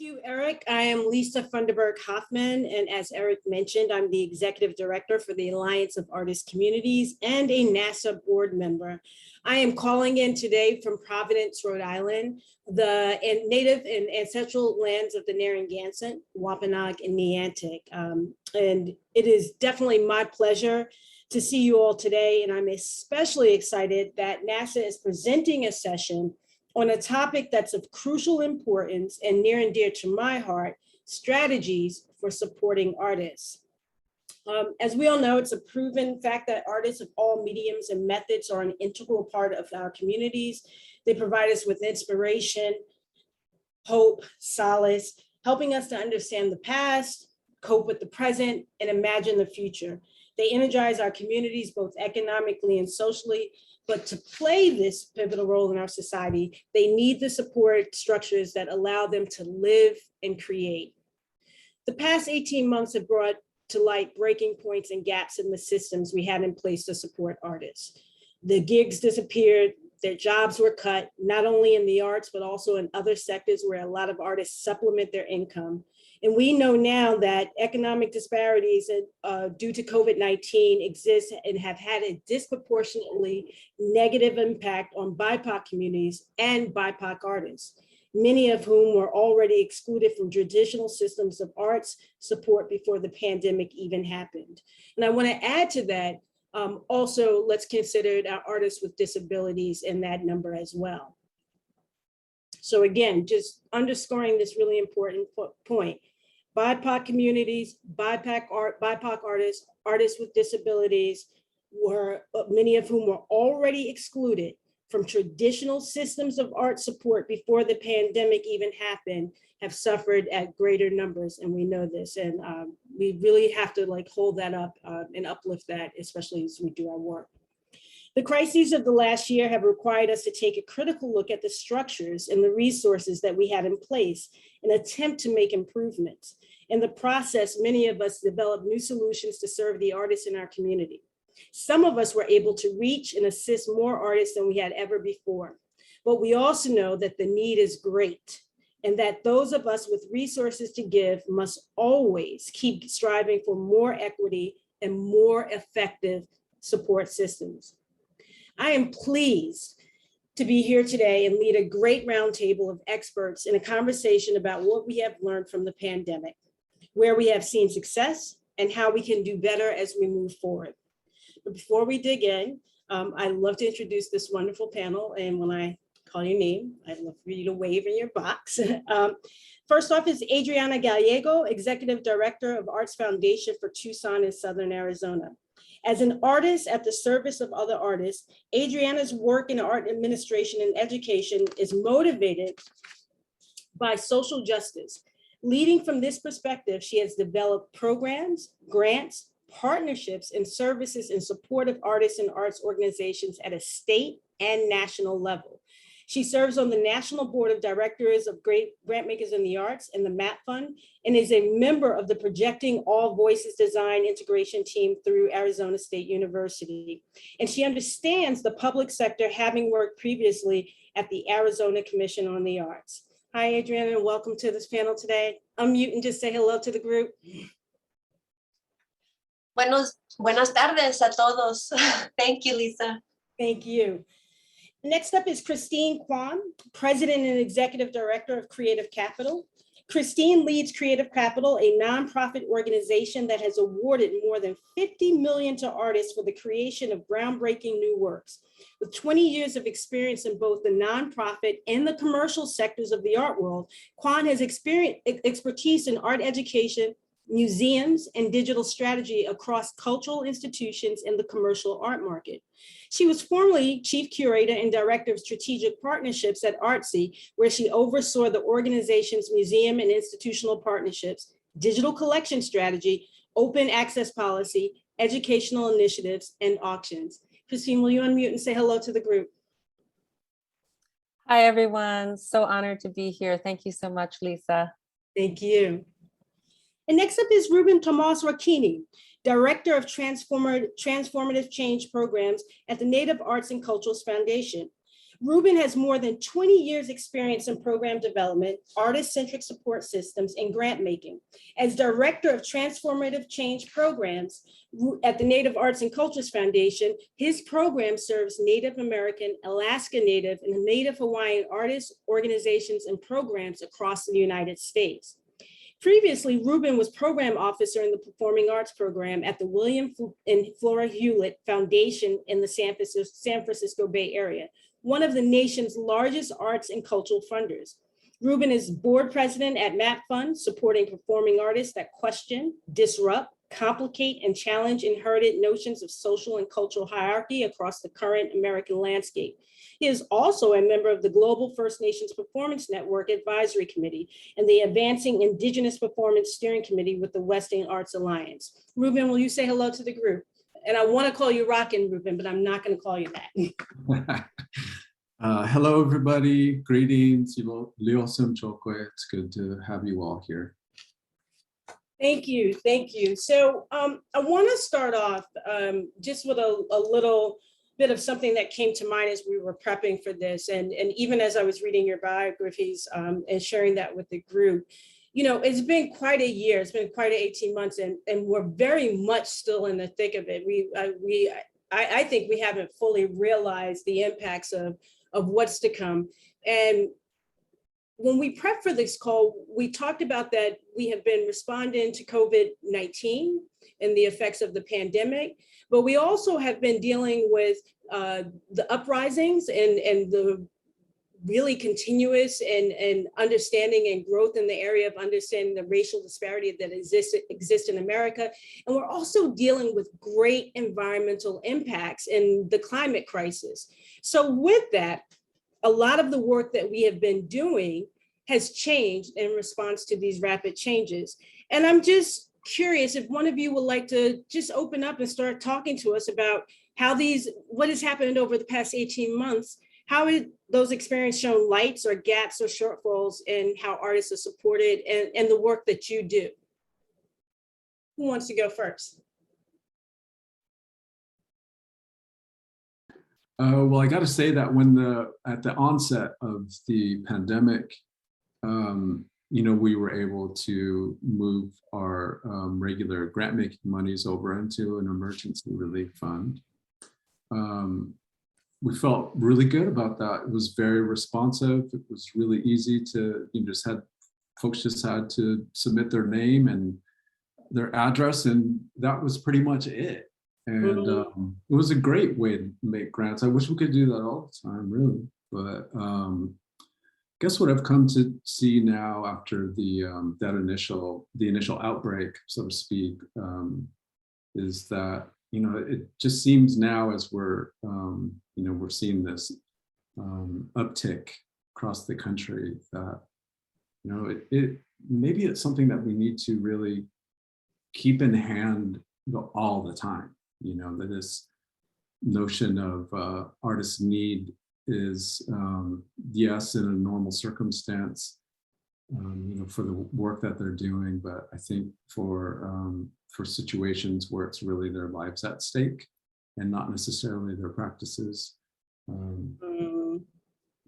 you, Eric. I am Lisa Frunderberg Hoffman, and as Eric mentioned, I'm the Executive Director for the Alliance of Artist Communities and a NASA board member. I am calling in today from Providence, Rhode Island, the native and ancestral lands of the Narragansett, Wampanoag, and Neantic. And it is definitely my pleasure to see you all today, and I'm especially excited that NASA is presenting a session on a topic that's of crucial importance and near and dear to my heart, strategies for supporting artists. As we all know, it's a proven fact that artists of all mediums and methods are an integral part of our communities. They provide us with inspiration, hope, solace, helping us to understand the past, cope with the present, and imagine the future. They energize our communities both economically and socially, but to play this pivotal role in our society, they need the support structures that allow them to live and create. The past 18 months have brought to light breaking points and gaps in the systems we had in place to support artists. The gigs disappeared, their jobs were cut, not only in the arts, but also in other sectors where a lot of artists supplement their income. And we know now that economic disparities due to COVID-19 exist and have had a disproportionately negative impact on BIPOC communities and BIPOC artists, many of whom were already excluded from traditional systems of arts support before the pandemic even happened. And I want to add to that, also let's consider our artists with disabilities in that number as well. So again, just underscoring this really important point. BIPOC communities, BIPOC artists, artists with disabilities, many of whom were already excluded from traditional systems of art support before the pandemic even happened, have suffered at greater numbers, and we know this. And we really have to hold that up and uplift that, especially as we do our work. The crises of the last year have required us to take a critical look at the structures and the resources that we had in place and attempt to make improvements. In the process, many of us developed new solutions to serve the artists in our community. Some of us were able to reach and assist more artists than we had ever before. But we also know that the need is great and that those of us with resources to give must always keep striving for more equity and more effective support systems. I am pleased to be here today and lead a great roundtable of experts in a conversation about what we have learned from the pandemic, where we have seen success, and how we can do better as we move forward. But before we dig in, I'd love to introduce this wonderful panel. And when I call your name, I'd love for you to wave in your box. First off is Adriana Gallego, Executive Director of Arts Foundation for Tucson in Southern Arizona. As an artist at the service of other artists, Adriana's work in art administration and education is motivated by social justice. Leading from this perspective, she has developed programs, grants, partnerships, and services in support of artists and arts organizations at a state and national level. She serves on the National Board of Directors of Great Grantmakers in the Arts and the MAP Fund, and is a member of the Projecting All Voices Design Integration Team through Arizona State University. And she understands the public sector, having worked previously at the Arizona Commission on the Arts. Hi, Adriana, and welcome to this panel today. Unmute and just say hello to the group. Buenas tardes a todos. Thank you, Lisa. Thank you. Next up is Christine Quan, President and Executive Director of Creative Capital. Christine leads Creative Capital, a nonprofit organization that has awarded more than $50 million to artists for the creation of groundbreaking new works. With 20 years of experience in both the nonprofit and the commercial sectors of the art world, Quan has expertise in art education, museums, and digital strategy across cultural institutions in the commercial art market. She was formerly Chief Curator and Director of Strategic Partnerships at Artsy, where she oversaw the organization's museum and institutional partnerships, digital collection strategy, open access policy, educational initiatives, and auctions. Christine, will you unmute and say hello to the group? Hi, everyone. So honored to be here. Thank you so much, Lisa. Thank you. And next up is Reuben Rocchini, Director of Transformative Change Programs at the Native Arts and Cultures Foundation. Reuben has more than 20 years experience in program development, artist-centric support systems, and grant making. As Director of Transformative Change Programs at the Native Arts and Cultures Foundation, his program serves Native American, Alaska Native, and Native Hawaiian artists, organizations, and programs across the United States. Previously, Reuben was program officer in the Performing Arts program at the William and Flora Hewlett Foundation in the San Francisco Bay Area, one of the nation's largest arts and cultural funders. Reuben is board president at MAP Fund, supporting performing artists that question, disrupt, complicate, and challenge inherited notions of social and cultural hierarchy across the current American landscape. He is also a member of the Global First Nations Performance Network Advisory Committee and the Advancing Indigenous Performance Steering Committee with the Western Arts Alliance. Reuben, will you say hello to the group? And I want to call you Rockin', Reuben, but I'm not going to call you that. Hello, everybody. Greetings. Liosum Chokwe. It's good to have you all here. Thank you. Thank you. So I want to start off just with a little bit of something that came to mind as we were prepping for this. And even as I was reading your biographies and sharing that with the group, you know, it's been quite a year. It's been quite 18 months, and we're very much still in the thick of it. I think we haven't fully realized the impacts of what's to come. And when we prepped for this call, we talked about that we have been responding to COVID-19 and the effects of the pandemic, but we also have been dealing with the uprisings and the really continuous and understanding and growth in the area of understanding the racial disparity that exists in America. And we're also dealing with great environmental impacts in the climate crisis. So with that, a lot of the work that we have been doing has changed in response to these rapid changes. And I'm just curious if one of you would like to just open up and start talking to us about how what has happened over the past 18 months, how those experiences shown lights or gaps or shortfalls in how artists are supported and the work that you do. Who wants to go first? Well, I got to say that at the onset of the pandemic, you know, we were able to move our regular grant making monies over into an emergency relief fund. We felt really good about that. It was very responsive. It was really easy to, folks just had to submit their name and their address, and that was pretty much it. And it was a great way to make grants. I wish we could do that all the time, really. But guess what I've come to see now after the initial outbreak, so to speak, is that, you know, it just seems now as we're seeing this uptick across the country that, you know, maybe it's something that we need to really keep in hand all the time. You know, that this notion of artist need is, yes, in a normal circumstance, you know, for the work that they're doing, but I think for situations where it's really their lives at stake and not necessarily their practices,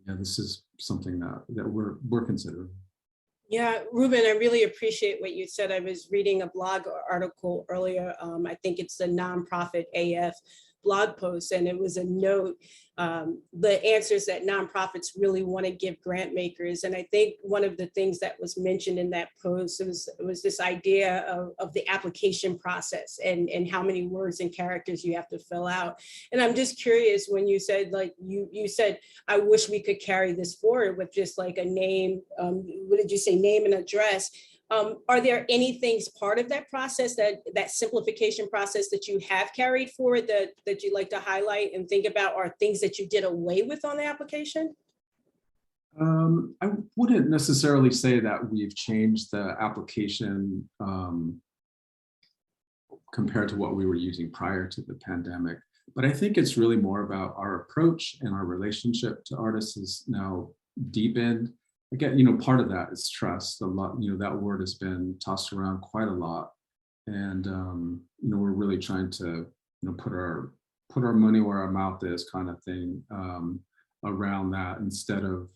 yeah, this is something that we're considering. Yeah, Reuben, I really appreciate what you said. I was reading a blog article earlier. I think it's the Nonprofit AF blog post, and it was a note, the answers that nonprofits really want to give grant makers. And I think one of the things that was mentioned in that post was this idea of the application process and how many words and characters you have to fill out. And I'm just curious, when you said, like, you said, I wish we could carry this forward with just like a name, what did you say, name and address? Are there any things part of that process, that simplification process, that you have carried forward that you'd like to highlight and think about, or things that you did away with on the application? I wouldn't necessarily say that we've changed the application compared to what we were using prior to the pandemic, but I think it's really more about our approach and our relationship to artists is now deepened. Again, you know, part of that is trust. A lot, you know, that word has been tossed around quite a lot, and you know, we're really trying to, you know, put our money where our mouth is, kind of thing, around that instead of,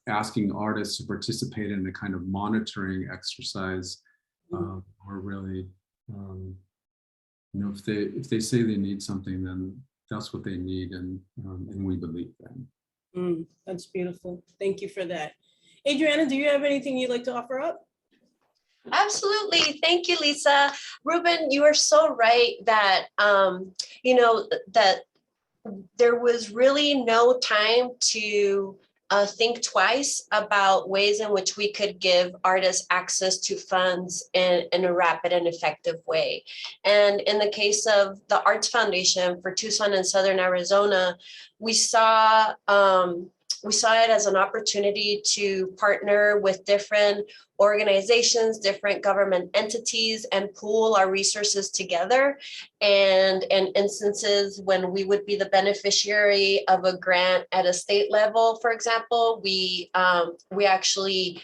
asking artists to participate in a kind of monitoring exercise. Or really, if they say they need something, then that's what they need, and we believe them. That's beautiful. Thank you for that. Adriana, do you have anything you'd like to offer up? Absolutely. Thank you, Lisa. Reuben, you are so right that, that there was really no time to think twice about ways in which we could give artists access to funds in a rapid and effective way. And in the case of the Arts Foundation for Tucson and Southern Arizona, we saw it as an opportunity to partner with different organizations, different government entities, and pool our resources together. And in instances when we would be the beneficiary of a grant at a state level, for example, we actually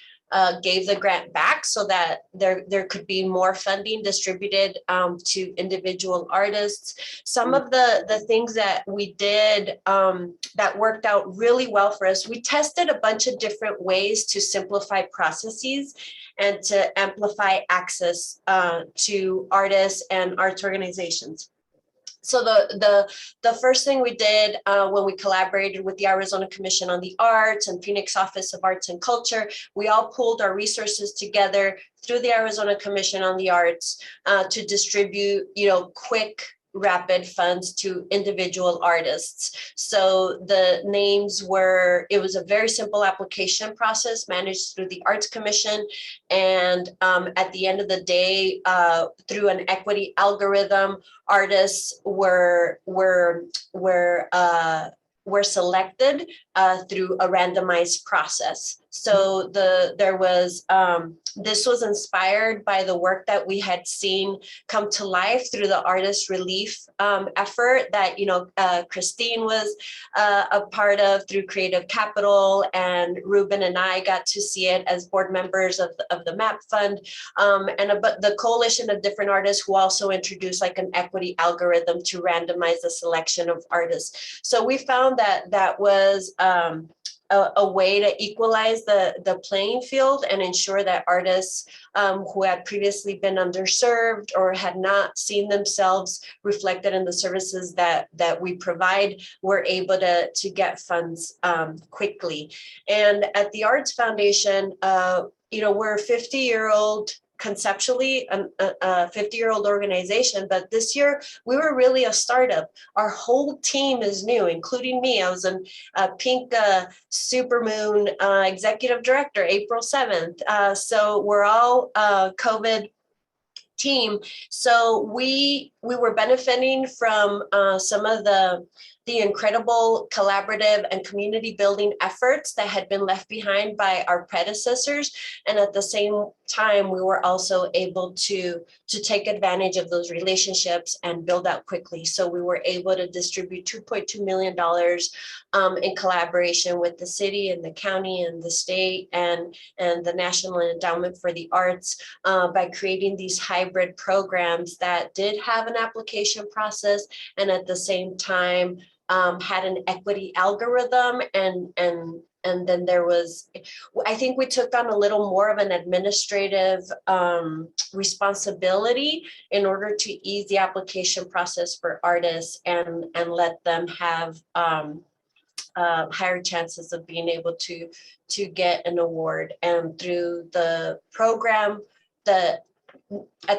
gave the grant back so that there could be more funding distributed to individual artists. Some of the things that we did that worked out really well for us, we tested a bunch of different ways to simplify processes and to amplify access to artists and arts organizations. So the first thing we did when we collaborated with the Arizona Commission on the Arts and Phoenix Office of Arts and Culture, we all pooled our resources together through the Arizona Commission on the Arts to distribute, quick, rapid funds to individual artists. So the names it was a very simple application process managed through the Arts Commission. And at the end of the day, through an equity algorithm, artists were selected through a randomized process. So this was inspired by the work that we had seen come to life through the artist relief effort that Christine was a part of through Creative Capital, and Reuben and I got to see it as board members of the MAP Fund, and the coalition of different artists who also introduced like an equity algorithm to randomize the selection of artists. So we found that was a way to equalize the playing field and ensure that artists who had previously been underserved or had not seen themselves reflected in the services that we provide were able to get funds quickly. And at the Arts Foundation, we're a 50-year-old conceptually a 50-year-old organization, but this year we were really a startup. Our whole team is new, including me. I was a Pink Supermoon executive director, April 7th. So we're all COVID team. So we were benefiting from some of the incredible collaborative and community building efforts that had been left behind by our predecessors. And at the same time, we were also able to take advantage of those relationships and build out quickly. So we were able to distribute $2.2 million in collaboration with the city and the county and the state and the National Endowment for the Arts by creating these hybrid programs that did have an application process and at the same time had an equity algorithm and then there was, I think we took on a little more of an administrative responsibility in order to ease the application process for artists and let them have higher chances of being able to get an award. And through the program, at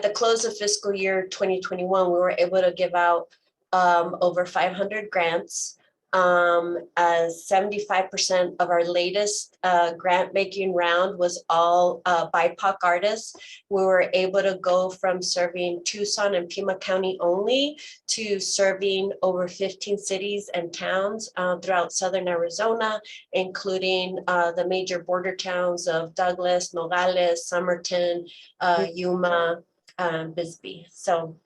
the close of fiscal year 2021, we were able to give out over 500 grants. 75% of our latest grant making round was all BIPOC artists. We were able to go from serving Tucson and Pima County only to serving over 15 cities and towns throughout Southern Arizona, including the major border towns of Douglas, Nogales, Somerton, Yuma, Bisbee. So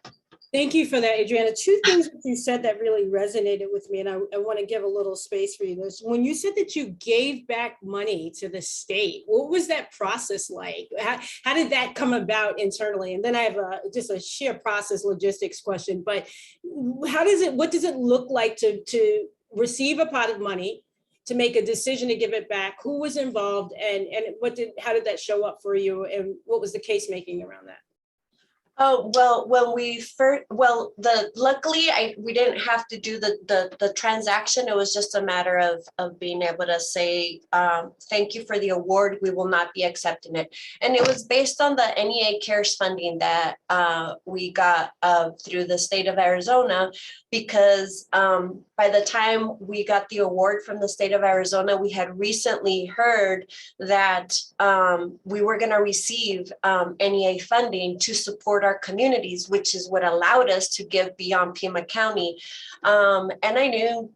thank you for that, Adriana. Two things that you said that really resonated with me, and I want to give a little space for you. When you said that you gave back money to the state, what was that process like? How did that come about internally? And then I have just a sheer process logistics question, but what does it look like to receive a pot of money, to make a decision to give it back? Who was involved, and how did that show up for you, and what was the case making around that? Oh, well, when we first, luckily we didn't have to do the transaction. It was just a matter of being able to say, thank you for the award. We will not be accepting it. And it was based on the NEA CARES funding that we got through the state of Arizona, because by the time we got the award from the state of Arizona, we had recently heard that we were going to receive NEA funding to support our communities, which is what allowed us to give beyond Pima County. And I knew,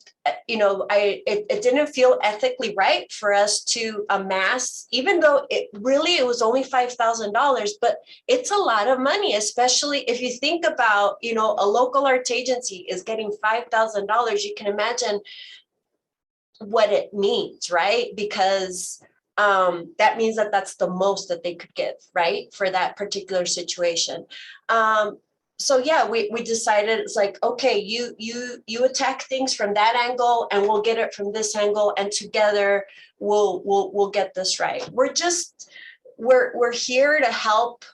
it didn't feel ethically right for us to amass, even though it was only $5,000, but it's a lot of money, especially if you think about, a local arts agency is getting $5,000. You can imagine what it means, right? Because that means that that's the most that they could give, right, for that particular situation. So yeah, we decided, it's like, okay, you attack things from that angle, and we'll get it from this angle, and together we'll get this right. We're here to help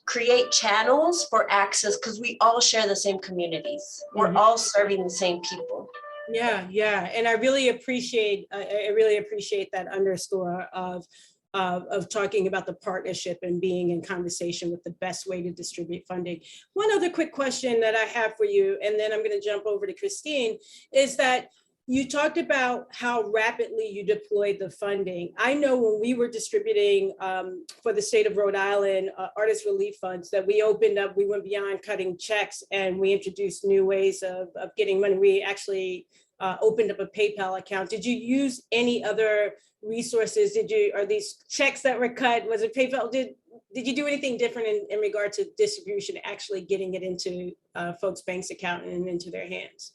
create channels for access, because we all share the same communities. We're all serving the same people. Yeah, and I really appreciate that underscore of talking about the partnership and being in conversation with the best way to distribute funding. One other quick question that I have for you, and then I'm going to jump over to Christine, is that you talked about how rapidly you deployed the funding. I know when we were distributing for the state of Rhode Island artist relief funds, that we went beyond cutting checks, and we introduced new ways of getting money. We actually opened up a PayPal account. Did you use any other resources? Are these checks that were cut, was it PayPal? Did you do anything different in regard to distribution, actually getting it into folks' bank's account and into their hands?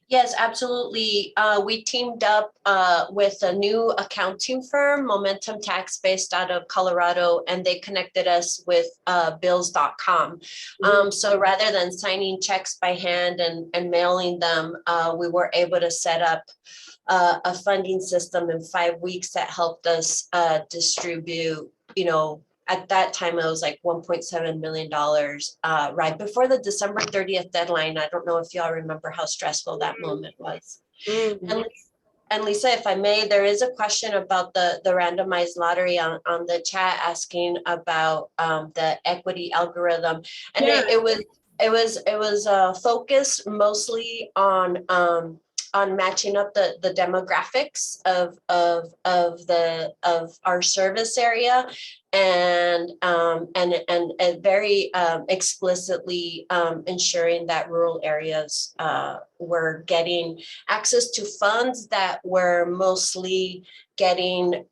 Yes, absolutely. We teamed up with a new accounting firm, Momentum Tax, based out of Colorado, and they connected us with bills.com. So rather than signing checks by hand and mailing them, we were able to set up a funding system in 5 weeks that helped us distribute, at that time, it was like $1.7 million right before the December 30th deadline. I don't know if y'all remember how stressful that moment was. And Lisa, if I may, there is a question about the randomized lottery on the chat, asking about the equity algorithm. And it was focused mostly on matching up the demographics of our service area, and very explicitly ensuring that rural areas were getting access to funds that were mostly getting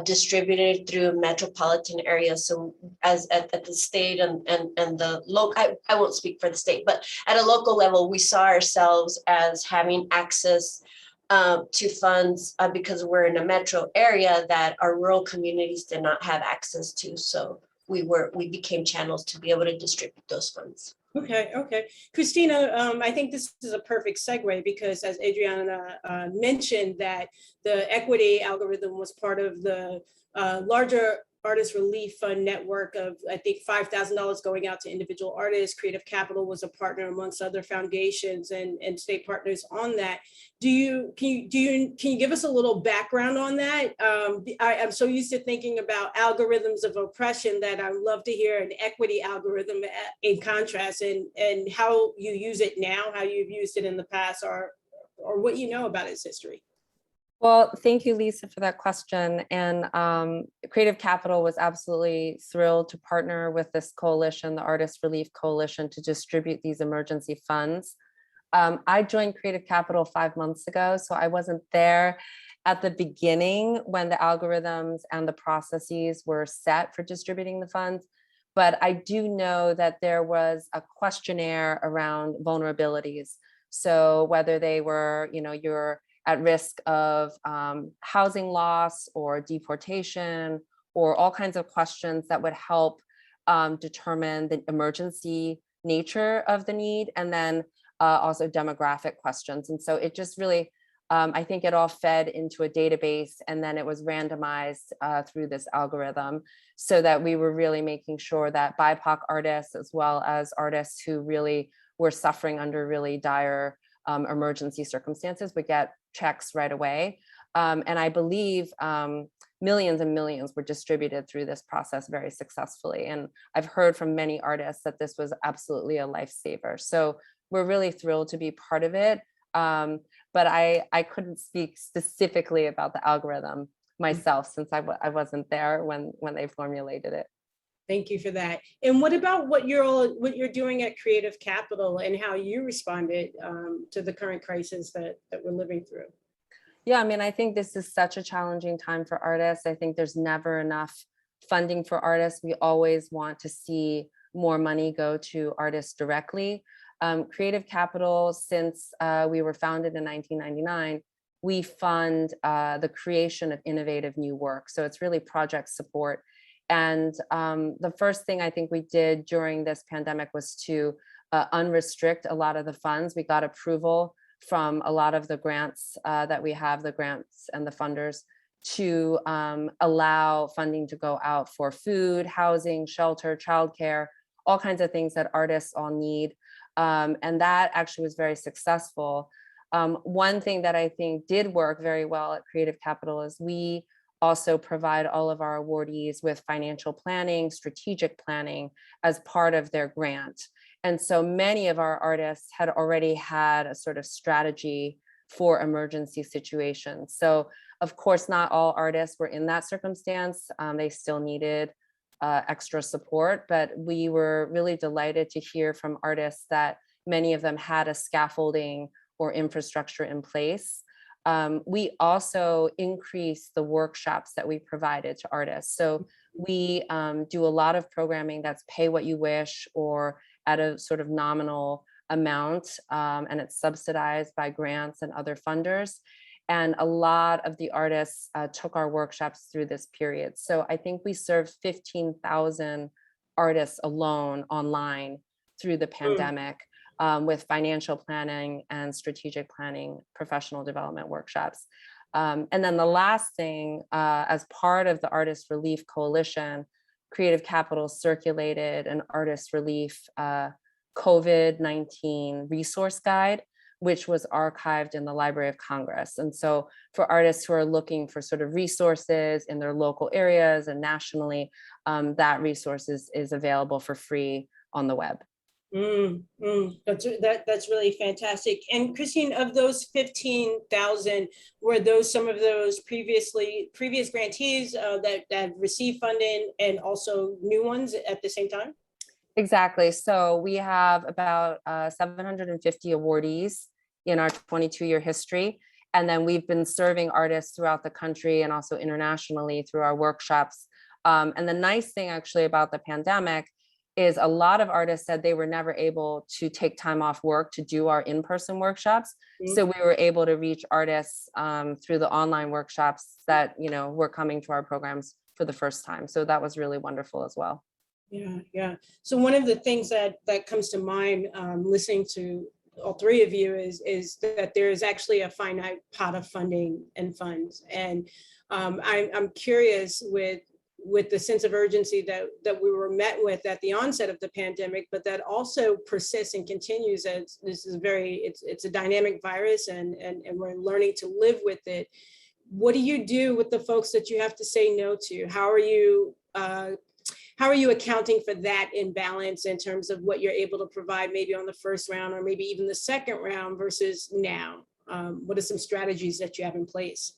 distributed through metropolitan areas. So as at the state and the local, I won't speak for the state, but at a local level, we saw ourselves as having access to funds because we're in a metro area that our rural communities did not have access to. So we became channels to be able to distribute those funds. Okay. Christina, I think this is a perfect segue, because as Adriana mentioned, that the equity algorithm was part of the larger Artist Relief Fund network of, I think, $5,000 going out to individual artists. Creative Capital was a partner amongst other foundations and state partners on that. Can you give us a little background on that? I'm so used to thinking about algorithms of oppression that I would love to hear an equity algorithm in contrast, and how you use it now, how you've used it in the past, or what you know about its history. Well, thank you, Lisa, for that question. And Creative Capital was absolutely thrilled to partner with this coalition, the Artist Relief Coalition, to distribute these emergency funds. I joined Creative Capital 5 months ago, so I wasn't there at the beginning when the algorithms and the processes were set for distributing the funds. But I do know that there was a questionnaire around vulnerabilities. So whether they were, you're at risk of housing loss or deportation, or all kinds of questions that would help determine the emergency nature of the need, and then also demographic questions. And so it just really I think it all fed into a database, and then it was randomized through this algorithm, so that we were really making sure that BIPOC artists, as well as artists who really were suffering under really dire emergency circumstances, would get checks right away. And I believe millions and millions were distributed through this process very successfully. And I've heard from many artists that this was absolutely a lifesaver. So we're really thrilled to be part of it. But I couldn't speak specifically about the algorithm myself, since I wasn't there when they formulated it. Thank you for that. And what about what you're doing at Creative Capital and how you responded to the current crisis that we're living through? Yeah, I mean, I think this is such a challenging time for artists. I think there's never enough funding for artists. We always want to see more money go to artists directly. Creative Capital, since we were founded in 1999, we fund the creation of innovative new work. So it's really project support. And the first thing I think we did during this pandemic was to unrestrict a lot of the funds. We got approval from a lot of the grants that we have, the grants and the funders, to allow funding to go out for food, housing, shelter, childcare, all kinds of things that artists all need. And that actually was very successful. One thing that I think did work very well at Creative Capital is we also provide all of our awardees with financial planning, strategic planning as part of their grant. And so many of our artists had already had a sort of strategy for emergency situations. So of course, not all artists were in that circumstance. They still needed extra support, but we were really delighted to hear from artists that many of them had a scaffolding or infrastructure in place. We also increased the workshops that we provided to artists. So we do a lot of programming that's pay what you wish, or at a sort of nominal amount, and it's subsidized by grants and other funders. And a lot of the artists took our workshops through this period. So I think we served 15,000 artists alone online through the pandemic, with financial planning and strategic planning, professional development workshops. And then the last thing, as part of the Artist Relief Coalition, Creative Capital circulated an Artist Relief COVID-19 resource guide, which was archived in the Library of Congress. And so for artists who are looking for sort of resources in their local areas and nationally, that resource is available for free on the web. That's really fantastic. And Christine, of those 15,000, were those some of those previous grantees that received funding, and also new ones at the same time? Exactly. So we have about 750 awardees in our 22-year history. And then we've been serving artists throughout the country and also internationally through our workshops. And the nice thing actually about the pandemic is a lot of artists said they were never able to take time off work to do our in-person workshops. So we were able to reach artists through the online workshops that, were coming to our programs for the first time. So that was really wonderful as well. Yeah. So one of the things that comes to mind listening to all three of you is that there is actually a finite pot of funding and funds. And I'm curious with the sense of urgency that we were met with at the onset of the pandemic, but that also persists and continues as this is it's a dynamic virus, and we're learning to live with it. What do you do with the folks that you have to say no to? How are you accounting for that imbalance in terms of what you're able to provide maybe on the first round or maybe even the second round versus now? What are some strategies that you have in place?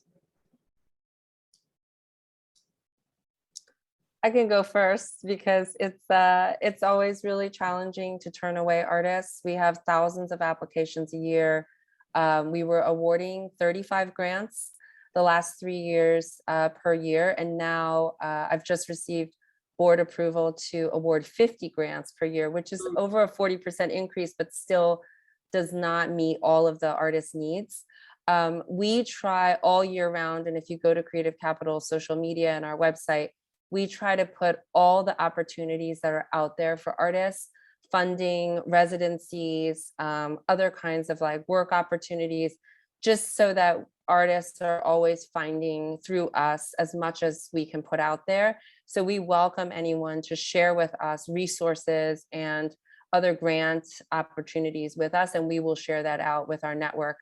I can go first because it's always really challenging to turn away artists. We have thousands of applications a year. We were awarding 35 grants the last 3 years per year. And now I've just received board approval to award 50 grants per year, which is over a 40% increase, but still does not meet all of the artists' needs. We try all year round. And if you go to Creative Capital social media and our website, we try to put all the opportunities that are out there for artists, funding, residencies, other kinds of like work opportunities, just so that artists are always finding through us as much as we can put out there. So we welcome anyone to share with us resources and other grant opportunities with us, and we will share that out with our network.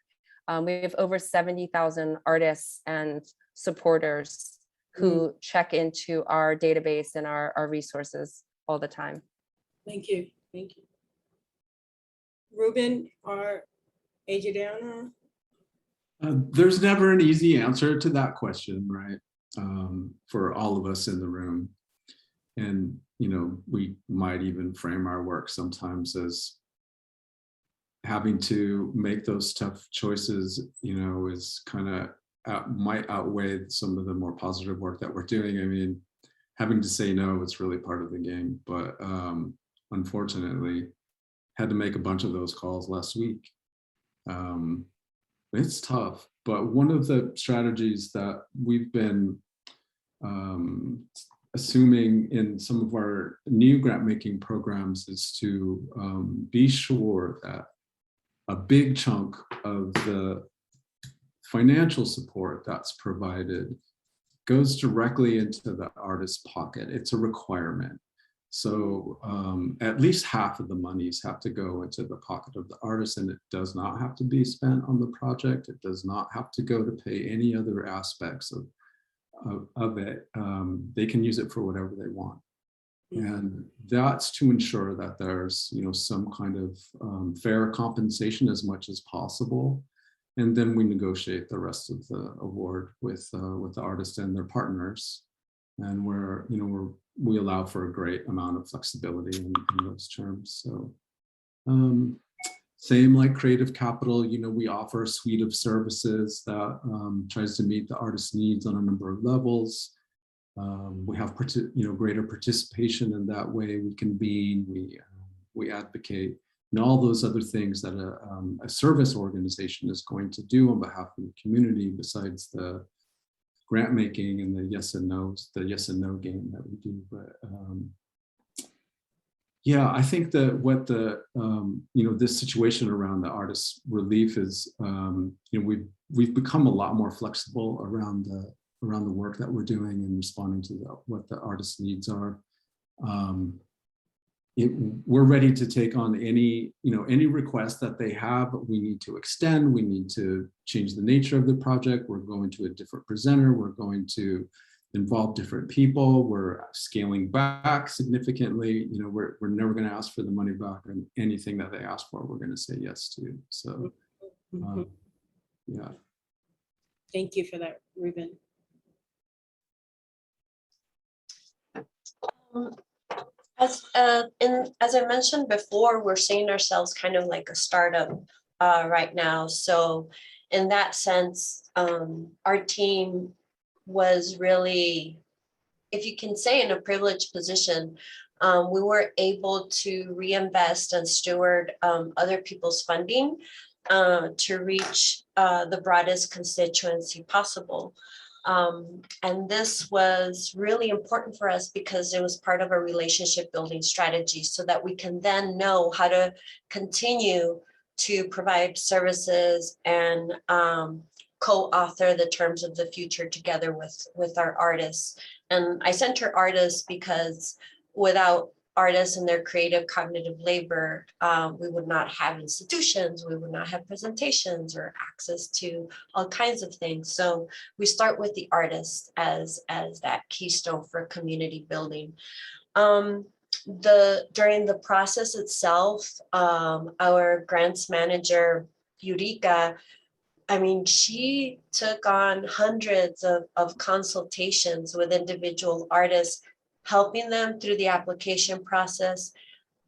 We have over 70,000 artists and supporters who check into our database and our resources all the time. Thank you. Thank you. Reuben or Adriana? There's never an easy answer to that question, right? For all of us in the room. And, you know, we might even frame our work sometimes as having to make those tough choices, you know, is kind of might outweigh some of the more positive work that we're doing. I mean, having to say no, it's really part of the game. But unfortunately, had to make a bunch of those calls last week. It's tough, but one of the strategies that we've been assuming in some of our new grant making programs is to be sure that a big chunk of the financial support that's provided goes directly into the artist's pocket. It's a requirement. So at least half of the monies have to go into the pocket of the artist, and it does not have to be spent on the project. It does not have to go to pay any other aspects of it. They can use it for whatever they want. And that's to ensure that there's, you know, some kind of fair compensation as much as possible. And then we negotiate the rest of the award with the artist and their partners. And we allow for a great amount of flexibility in those terms. So same like Creative Capital, you know, we offer a suite of services that tries to meet the artist's needs on a number of levels. We have greater participation in that way. We convene, we advocate, and all those other things that a service organization is going to do on behalf of the community, besides the grant making and the yes and no's, the yes and no game that we do. But yeah, I think that what the this situation around the artist relief is, we've become a lot more flexible around the work that we're doing and responding to what the artist's needs are. We're ready to take on any request that they have. But we need to extend, we need to change the nature of the project. We're going to a different presenter. We're going to involve different people. We're scaling back significantly. You know, we're never going to ask for the money back, and anything that they ask for, we're going to say yes to. So, yeah. Thank you for that, Reuben. As I mentioned before, we're seeing ourselves kind of like a startup right now. So in that sense, our team was really, if you can say, in a privileged position. We were able to reinvest and steward other people's funding to reach the broadest constituency possible. And this was really important for us because it was part of a relationship building strategy, so that we can then know how to continue to provide services and co-author the terms of the future together with our artists. And I center artists because without artists and their creative cognitive labor, we would not have institutions, we would not have presentations or access to all kinds of things. So we start with the artist as that keystone for community building. During the process itself, our grants manager, Eureka, I mean, she took on hundreds of consultations with individual artists, helping them through the application process.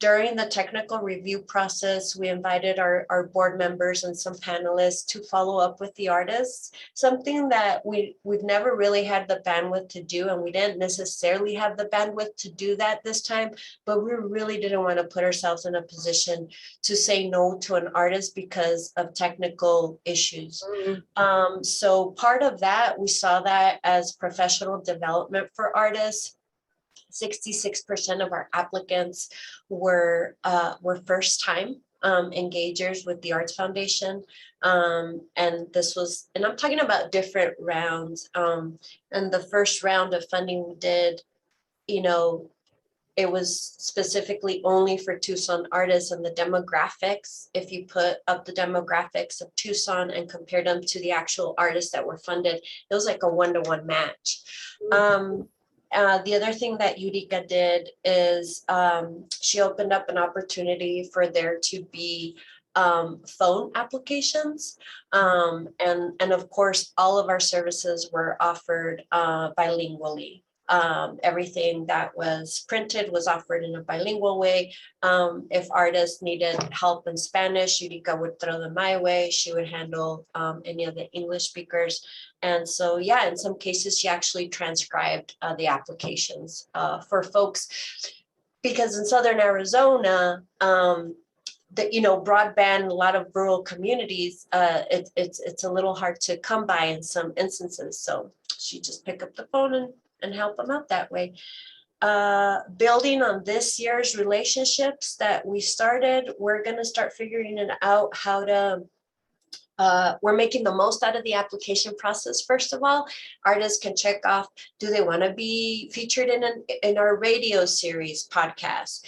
During the technical review process, we invited our board members and some panelists to follow up with the artists, something that we've never really had the bandwidth to do, and we didn't necessarily have the bandwidth to do that this time, but we really didn't want to put ourselves in a position to say no to an artist because of technical issues. So part of that, we saw that as professional development for artists. 66% of our applicants were first time engagers with the Arts Foundation. And this was, and I'm talking about different rounds. And the first round of funding we did, you know, it was specifically only for Tucson artists, and the demographics, if you put up the demographics of Tucson and compared them to the actual artists that were funded, it was like a 1-to-1 match. The other thing that Eureka did is she opened up an opportunity for there to be phone applications. And of course, all of our services were offered bilingually. Everything that was printed was offered in a bilingual way. If artists needed help in Spanish, Eureka would throw them my way. She would handle any of the English speakers. And so, yeah, in some cases, she actually transcribed the applications for folks, because in Southern Arizona, broadband, a lot of rural communities, it's a little hard to come by in some instances. So she just picked up the phone and help them out that way. Building on this year's relationships that we started, we're going to start figuring it out how to, we're making the most out of the application process. First of all, artists can check off, do they want to be featured in our radio series podcast?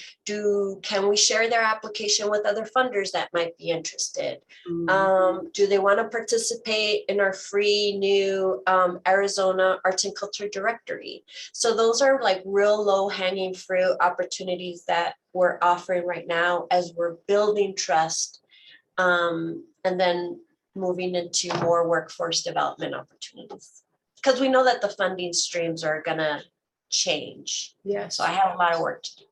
Can we share their application with other funders that might be interested? Do they want to participate in our free new Arizona Arts and Culture Directory? So those are like real low hanging fruit opportunities that we're offering right now as we're building trust, and then moving into more workforce development opportunities, because we know that the funding streams are gonna change. Yeah. So I have a lot of work to do.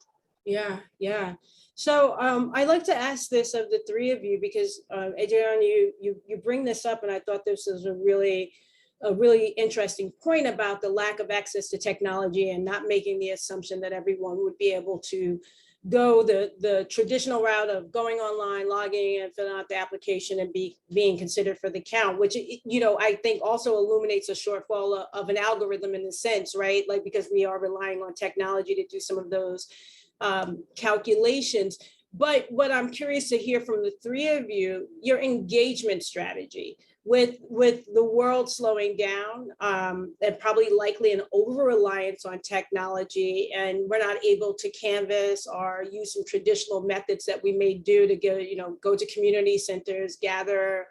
Yeah. So I'd like to ask this of the three of you, because Adriana, you bring this up, and I thought this was a really interesting point about the lack of access to technology and not making the assumption that everyone would be able to go the traditional route of going online, logging in, filling out the application, and being considered for the count, which, I think also illuminates a shortfall of an algorithm in a sense, right? Like, because we are relying on technology to do some of those calculations. But what I'm curious to hear from the three of you, your engagement strategy with the world slowing down, and probably likely an over-reliance on technology, and we're not able to canvas or use some traditional methods that we may do to go to community centers, gather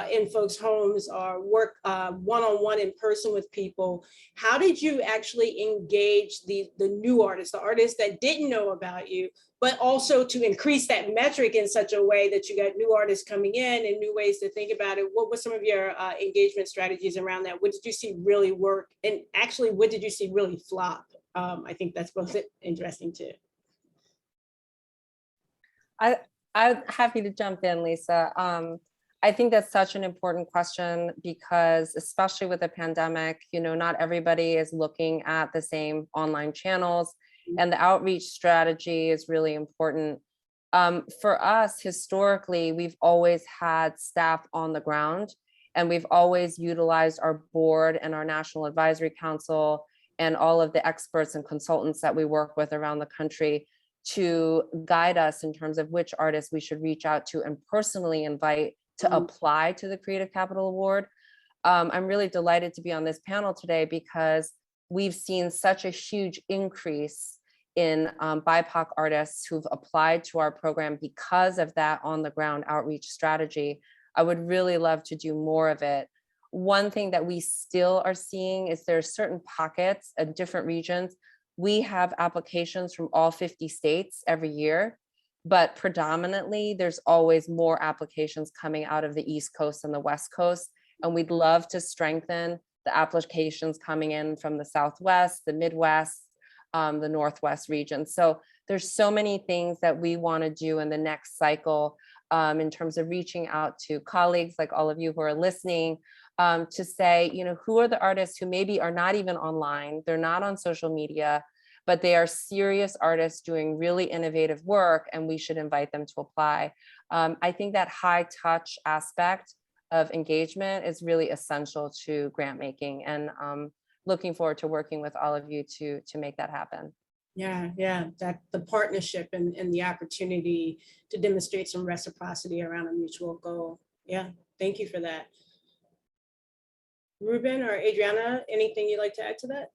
in folks' homes, or work one-on-one in person with people. How did you actually engage the new artists, the artists that didn't know about you, but also to increase that metric in such a way that you got new artists coming in and new ways to think about it? What were some of your engagement strategies around that? What did you see really work? And actually, what did you see really flop? I think that's both interesting too. I'm happy to jump in, Lisa. I think that's such an important question, because especially with the pandemic, not everybody is looking at the same online channels, and the outreach strategy is really important. For us, historically, we've always had staff on the ground, and we've always utilized our board and our National Advisory Council and all of the experts and consultants that we work with around the country to guide us in terms of which artists we should reach out to and personally invite to apply to the Creative Capital Award. I'm really delighted to be on this panel today, because we've seen such a huge increase in BIPOC artists who've applied to our program because of that on the ground outreach strategy. I would really love to do more of it. One thing that we still are seeing is there are certain pockets in different regions. We have applications from all 50 states every year, but predominantly there's always more applications coming out of the East Coast and the West Coast. And we'd love to strengthen the applications coming in from the Southwest, the Midwest, the Northwest region. So there's so many things that we want to do in the next cycle, in terms of reaching out to colleagues like all of you who are listening, to say, who are the artists who maybe are not even online, they're not on social media, but they are serious artists doing really innovative work, and we should invite them to apply. I think that high touch aspect of engagement is really essential to grant making, and looking forward to working with all of you to make that happen. Yeah, that the partnership and the opportunity to demonstrate some reciprocity around a mutual goal. Yeah, thank you for that. Reuben or Adriana, anything you'd like to add to that?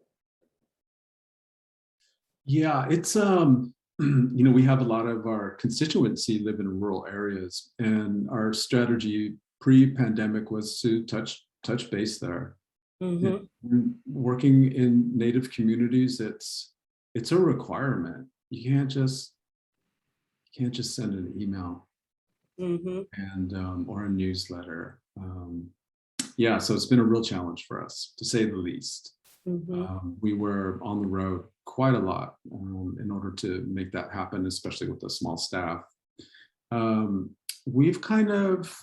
Yeah, it's we have a lot of our constituency live in rural areas, and our strategy pre-pandemic was to touch base there. Mm-hmm. And working in Native communities, it's a requirement. You can't just send an email Mm-hmm. and or a newsletter. Yeah, so it's been a real challenge for us, to say the least. Mm-hmm. We were on the road quite a lot in order to make that happen, especially with a small staff. We've kind of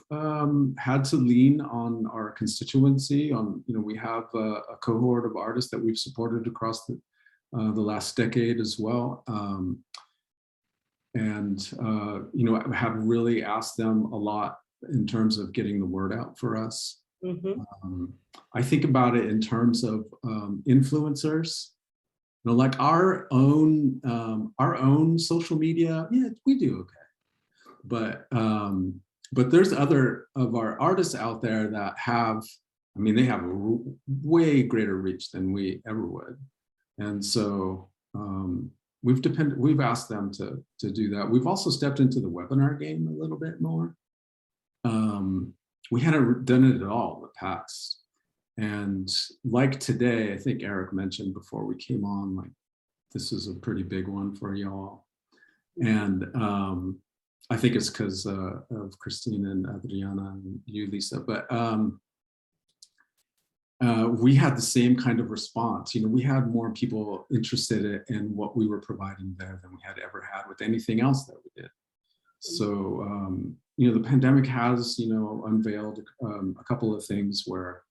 had to lean on our constituency. We have a cohort of artists that we've supported across the last decade as well. Have really asked them a lot in terms of getting the word out for us. Mm-hmm. I think about it in terms of influencers. Like our own social media, yeah, we do okay. But there's other of our artists out there that have, they have a way greater reach than we ever would. And so we've asked them to do that. We've also stepped into the webinar game a little bit more. We hadn't done it at all in the past. And like today, I think Eric mentioned before we came on, like this is a pretty big one for y'all. And I think it's because of Christine and Adriana and you, Lisa, but we had the same kind of response. We had more people interested in what we were providing there than we had ever had with anything else that we did. So, the pandemic has, unveiled a couple of things where,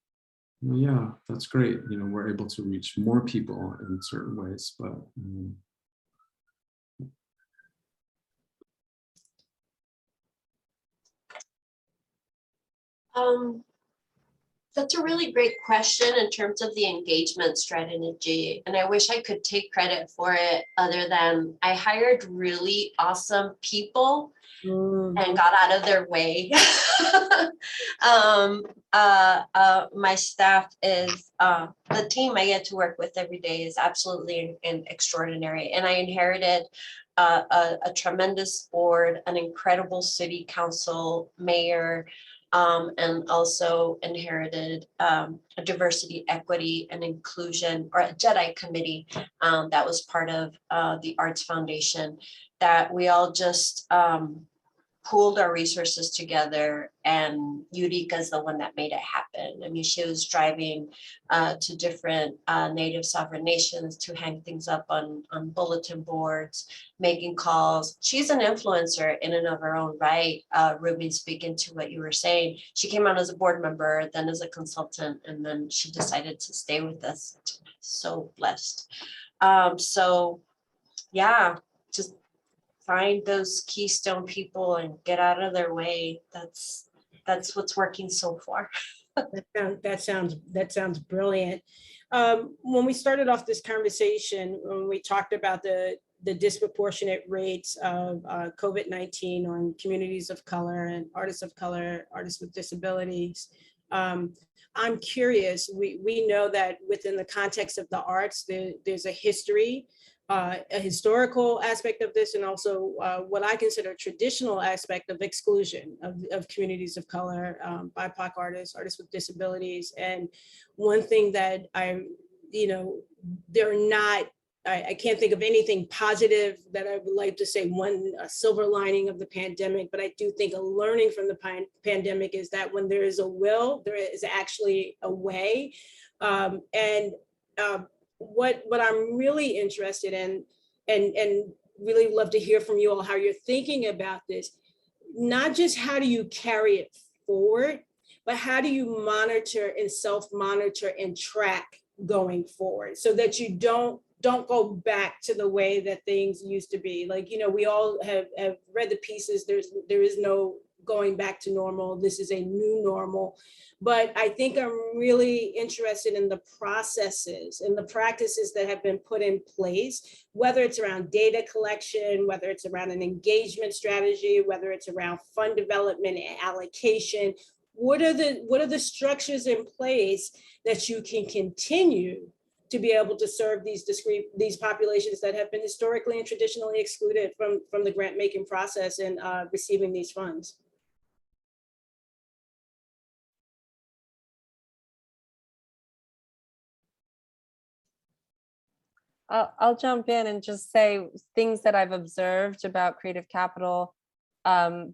yeah, that's great. We're able to reach more people in certain ways, but That's a really great question in terms of the engagement strategy. And I wish I could take credit for it other than I hired really awesome people and got out of their way. My staff is, the team I get to work with every day is absolutely extraordinary. And I inherited a tremendous board, an incredible city council, mayor, and also inherited a diversity, equity, and inclusion, or a JEDI committee that was part of the Arts Foundation, that we all just pooled our resources together, and Eureka is the one that made it happen. She was driving to different Native sovereign nations to hang things up on bulletin boards, making calls. She's an influencer in and of her own right. Reuben, speaking to what you were saying, she came on as a board member, then as a consultant, and then she decided to stay with us. So blessed. So yeah, just find those keystone people and get out of their way. That's what's working so far. That sounds brilliant. When we started off this conversation, when we talked about the disproportionate rates of COVID-19 on communities of color and artists of color, artists with disabilities, I'm curious. We know that within the context of the arts, there's a history, a historical aspect of this, and also what I consider a traditional aspect of exclusion of communities of color, BIPOC artists, artists with disabilities. And one thing that I can't think of anything positive that I would like to say, a silver lining of the pandemic, but I do think a learning from the pandemic is that when there is a will, there is actually a way. What I'm really interested in, and really love to hear from you all how you're thinking about this, not just how do you carry it forward, but how do you monitor and self-monitor and track going forward so that you don't go back to the way that things used to be. Like, we all have read the pieces. There is no going back to normal. This is a new normal. But I think I'm really interested in the processes and the practices that have been put in place, whether it's around data collection, whether it's around an engagement strategy, whether it's around fund development and allocation. What are the structures in place that you can continue to be able to serve these populations that have been historically and traditionally excluded from the grant making process and receiving these funds? I'll jump in and just say things that I've observed about Creative Capital,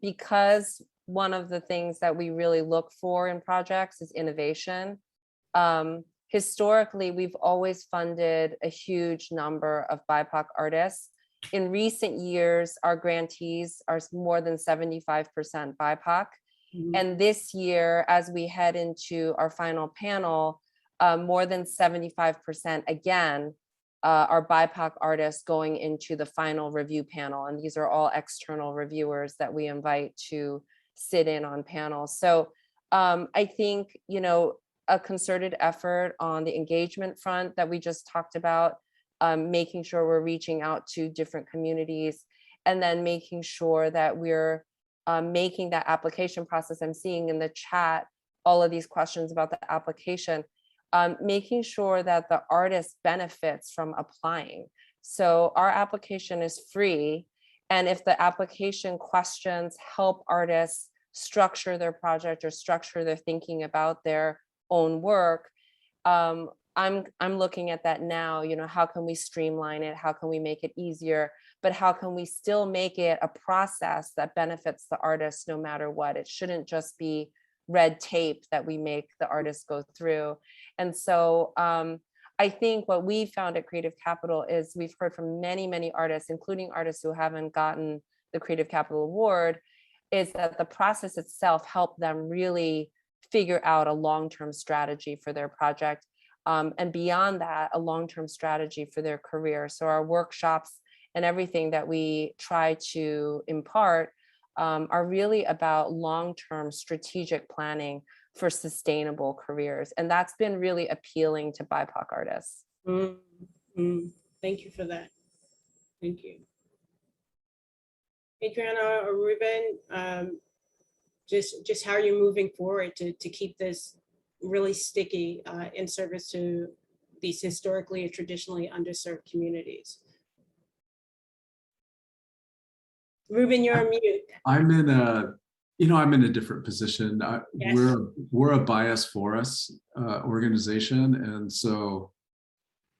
because one of the things that we really look for in projects is innovation. Historically, we've always funded a huge number of BIPOC artists. In recent years, our grantees are more than 75% BIPOC. And this year, as we head into our final panel, more than 75% again are BIPOC artists going into the final review panel. And these are all external reviewers that we invite to sit in on panels. So I think, you know, a concerted effort on the engagement front that we just talked about, making sure we're reaching out to different communities, and then making sure that we're making that application process. I'm seeing in the chat all of these questions about the application, making sure that the artist benefits from applying. So our application is free. And if the application questions help artists structure their project or structure their thinking about their own work, I'm looking at that now. You know, how can we streamline it? How can we make it easier? But how can we still make it a process that benefits the artist no matter what? It shouldn't just be red tape that we make the artists go through. And so I think what we found at Creative Capital is we've heard from many, many artists, including artists who haven't gotten the Creative Capital Award, is that the process itself helped them really figure out a long-term strategy for their project. And beyond that, a long-term strategy for their career. So our workshops and everything that we try to impart are really about long-term strategic planning for sustainable careers. And that's been really appealing to BIPOC artists. Thank you for that. Thank you. Adriana or Reuben, just how are you moving forward to keep this really sticky in service to these historically and traditionally underserved communities? Reuben, you're on mute. I'm in a different position. Yes. We're a bias for us organization, and so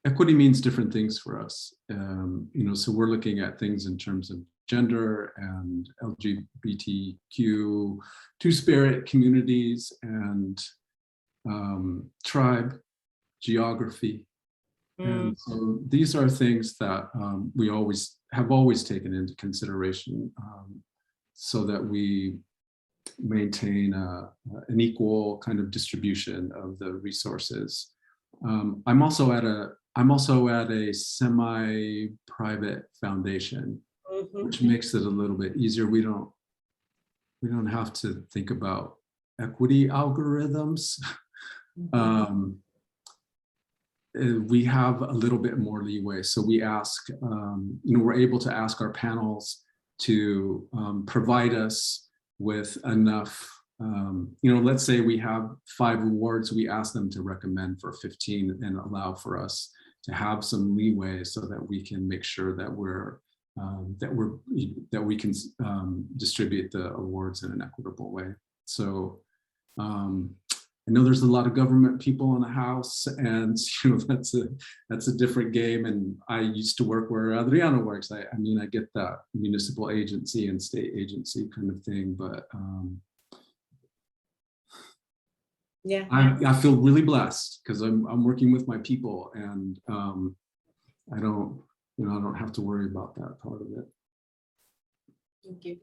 equity means different things for us. So we're looking at things in terms of gender and LGBTQ, two-spirit communities, and tribe, geography. And so these are things that we have always taken into consideration, so that we maintain an equal kind of distribution of the resources. I'm also at a semi-private foundation, which makes it a little bit easier. We don't have to think about equity algorithms. We have a little bit more leeway. So we ask, we're able to ask our panels to provide us with enough, let's say we have 5 awards, we ask them to recommend for 15 and allow for us to have some leeway so that we can make sure that we can distribute the awards in an equitable way. So I know there's a lot of government people in the House, and that's a different game. And I used to work where Adriana works. I get that municipal agency and state agency kind of thing, but yeah, I feel really blessed because I'm working with my people, and I don't have to worry about that part of it. thank you.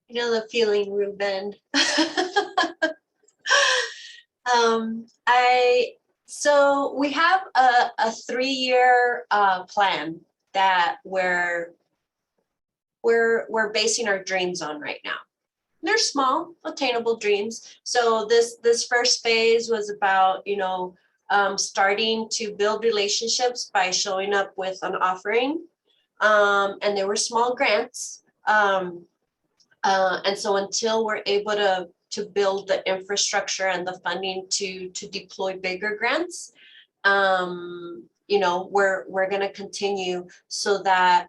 You know the feeling, Reuben. So we have a 3-year plan that we're basing our dreams on right now. they're small, attainable dreams. So this first phase was about, starting to build relationships by showing up with an offering. And there were small grants. And so until we're able to build the infrastructure and the funding to deploy bigger grants, we're going to continue so that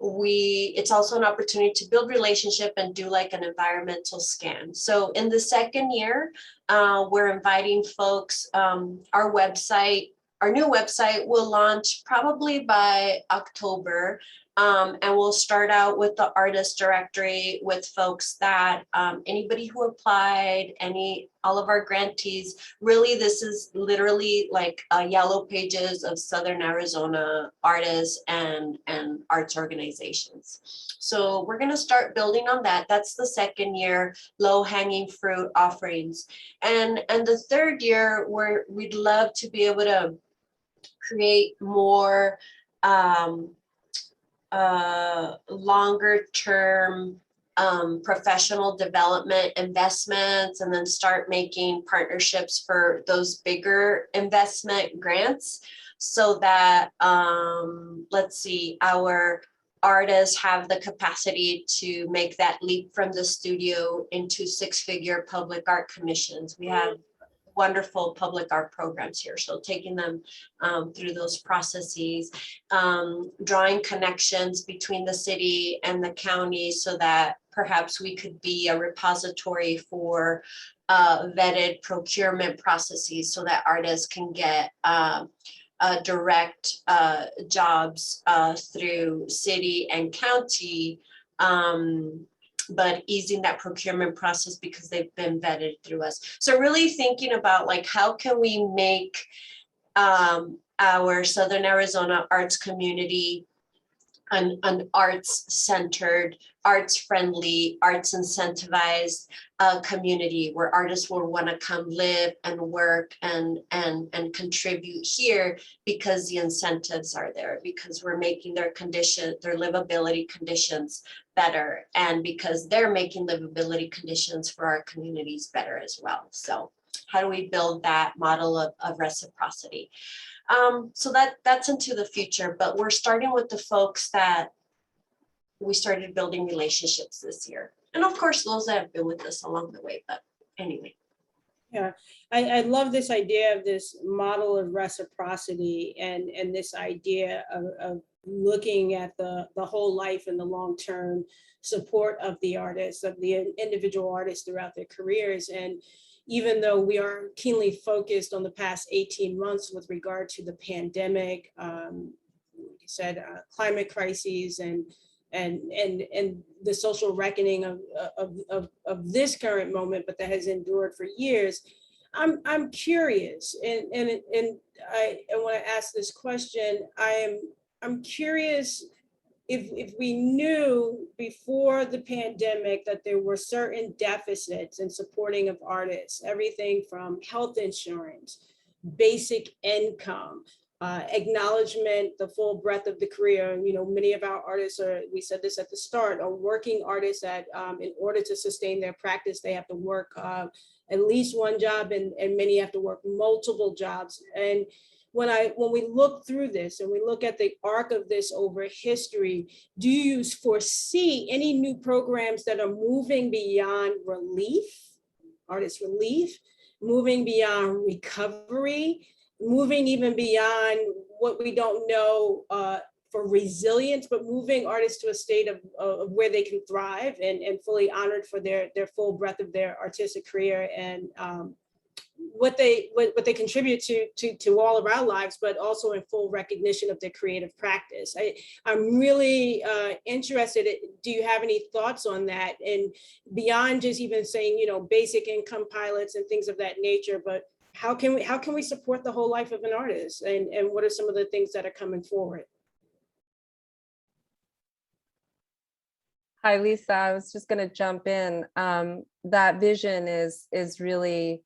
it's also an opportunity to build relationship and do like an environmental scan. So in the second year, we're inviting folks, our new website will launch probably by October. And we'll start out with the artist directory with folks that anybody who applied, all of our grantees, really this is literally like yellow pages of Southern Arizona artists and arts organizations. So we're going to start building on that. That's the second year, low hanging fruit offerings. And the third year, we'd love to be able to create more longer term professional development investments, and then start making partnerships for those bigger investment grants so that our artists have the capacity to make that leap from the studio into six-figure public art commissions. We have wonderful public art programs here. So taking them through those processes, drawing connections between the city and the county so that perhaps we could be a repository for vetted procurement processes so that artists can get direct jobs through city and county, but easing that procurement process because they've been vetted through us. So really thinking about like, how can we make our Southern Arizona arts community an arts-centered, arts-friendly, arts-incentivized community where artists will want to come live and work and contribute here because the incentives are there, because we're making their livability conditions better, and because they're making livability conditions for our communities better as well. So how do we build that model of reciprocity? So that's into the future, but we're starting with the folks that we started building relationships this year. And of course, those that have been with us along the way, but anyway. Yeah, I love this idea of this model of reciprocity and this idea of looking at the whole life and the long-term support of the artists, of the individual artists throughout their careers. And even though we are keenly focused on the past 18 months with regard to the pandemic, you said climate crises and the social reckoning of this current moment, but that has endured for years. I'm curious, and when I ask this question, I'm curious if we knew before the pandemic that there were certain deficits in supporting of artists, everything from health insurance, basic income, acknowledgement, the full breadth of the career. And, many of our artists we said this at the start, are working artists that in order to sustain their practice, they have to work at least one job, and many have to work multiple jobs. And when we look through this and we look at the arc of this over history, do you foresee any new programs that are moving beyond relief, artist relief, moving beyond recovery, moving even beyond what we don't know for resilience, but moving artists to a state of where they can thrive and fully honored for their full breadth of their artistic career and what they contribute to all of our lives, but also in full recognition of their creative practice. I'm really interested. Do you have any thoughts on that? And beyond just even saying, basic income pilots and things of that nature, but how can we support the whole life of an artist? And what are some of the things that are coming forward? Hi, Lisa. I was just going to jump in. That vision is really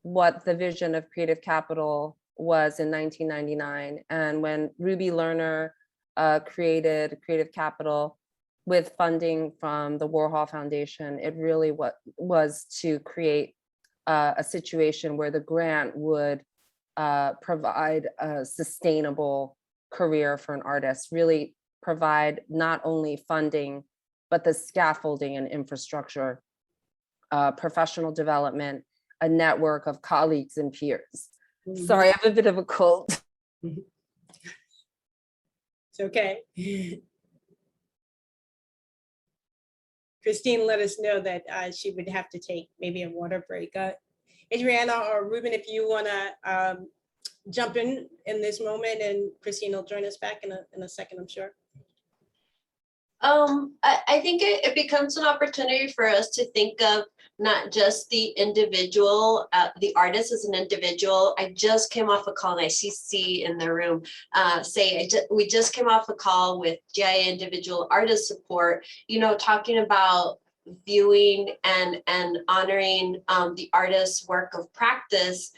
what the vision of Creative Capital was in 1999. And when Ruby Lerner created Creative Capital, with funding from the Warhol Foundation, it really was to create a situation where the grant would provide a sustainable career for an artist, really provide not only funding, but the scaffolding and infrastructure, professional development, a network of colleagues and peers. Sorry, I have a bit of a cold. It's okay. Christine let us know that she would have to take maybe a water break. Adriana or Reuben, if you want to jump in this moment, and Christine will join us back in a second, I'm sure. I think it becomes an opportunity for us to think of not just the individual, the artist as an individual. I just came off a call, and I see C in the room we just came off a call with GIA Individual Artist Support, talking about viewing and honoring the artist's work of practice,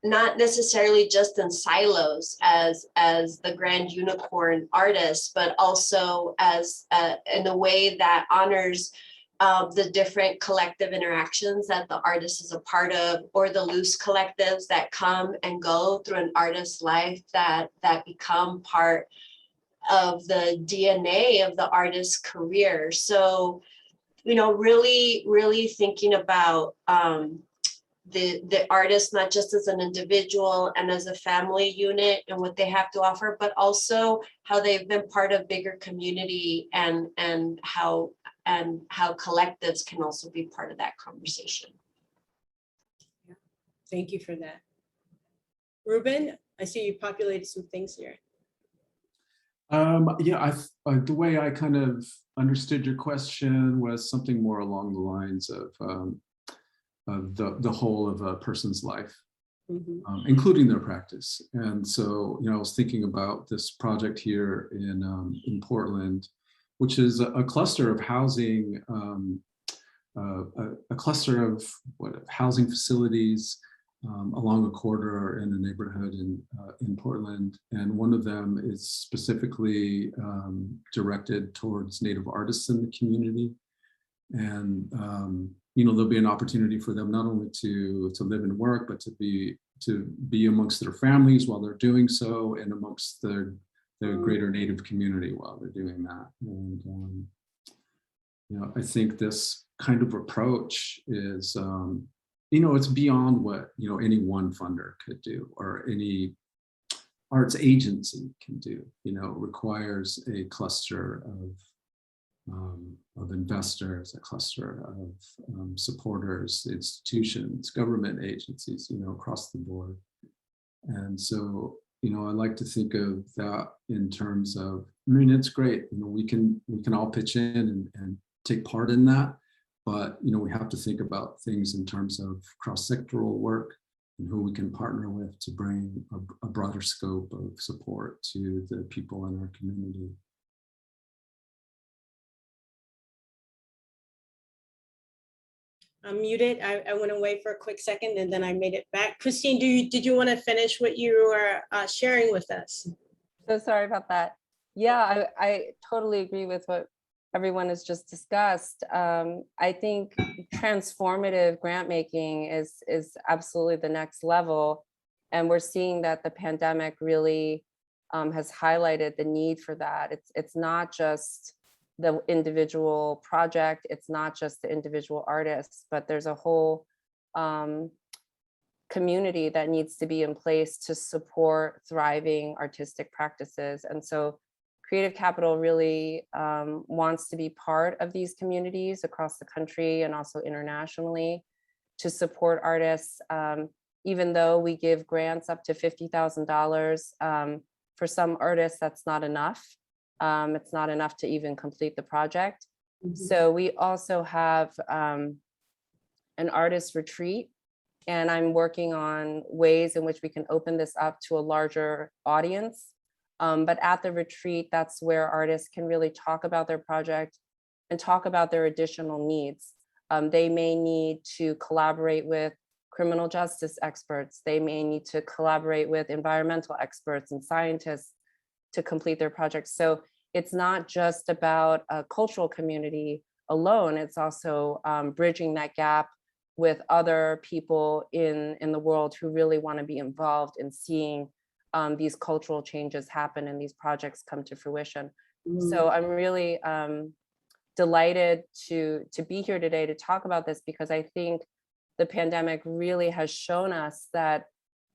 not necessarily just in silos as the grand unicorn artist, but also as in a way that honors the different collective interactions that the artist is a part of, or the loose collectives that come and go through an artist's life that become part of the DNA of the artist's career. So, really thinking about the artist, not just as an individual and as a family unit and what they have to offer, but also how they've been part of bigger community and how collectives can also be part of that conversation. Thank you for that. Reuben, I see you populated some things here. Yeah, the way I kind of understood your question was something more along the lines of the whole of a person's life, including their practice. And so, I was thinking about this project here in Portland, which is a cluster of housing, a cluster of housing facilities along a corridor in a neighborhood in Portland. And one of them is specifically directed towards Native artists in the community. And there'll be an opportunity for them not only to live and work, but to be amongst their families while they're doing so, and amongst the greater Native community while they're doing that. And I think this kind of approach is it's beyond what any one funder could do or any arts agency can do. It requires a cluster of investors, a cluster of supporters, institutions, government agencies, across the board. And so, I like to think of that in terms of, it's great, we can all pitch in and take part in that, but, we have to think about things in terms of cross-sectoral work and who we can partner with to bring a broader scope of support to the people in our community. I'm muted. I went away for a quick second and then I made it back. Christine, did you want to finish what you were sharing with us? So sorry about that. Yeah, I totally agree with what everyone has just discussed. I think transformative grant making is absolutely the next level. And we're seeing that the pandemic really has highlighted the need for that. It's not just the individual project, it's not just the individual artists, but there's a whole community that needs to be in place to support thriving artistic practices. And so Creative Capital really wants to be part of these communities across the country and also internationally to support artists. Even though we give grants up to $50,000, for some artists, that's not enough. It's not enough to even complete the project. So we also have an artist retreat, and I'm working on ways in which we can open this up to a larger audience. But at the retreat, that's where artists can really talk about their project and talk about their additional needs. They may need to collaborate with criminal justice experts. They may need to collaborate with environmental experts and scientists to complete their projects. So it's not just about a cultural community alone, it's also bridging that gap with other people in the world who really want to be involved in seeing these cultural changes happen and these projects come to fruition. So I'm really delighted to be here today to talk about this, because I think the pandemic really has shown us that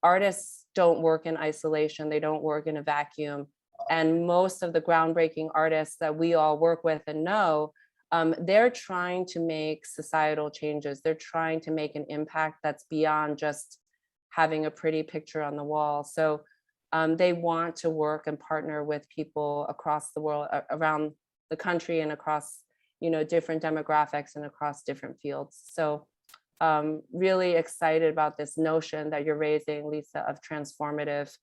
artists don't work in isolation, they don't work in a vacuum. And most of the groundbreaking artists that we all work with and know, they're trying to make societal changes. They're trying to make an impact that's beyond just having a pretty picture on the wall. So they want to work and partner with people across the world, around the country, and across, you know, different demographics and across different fields. So really excited about this notion that you're raising, Lisa, of transformative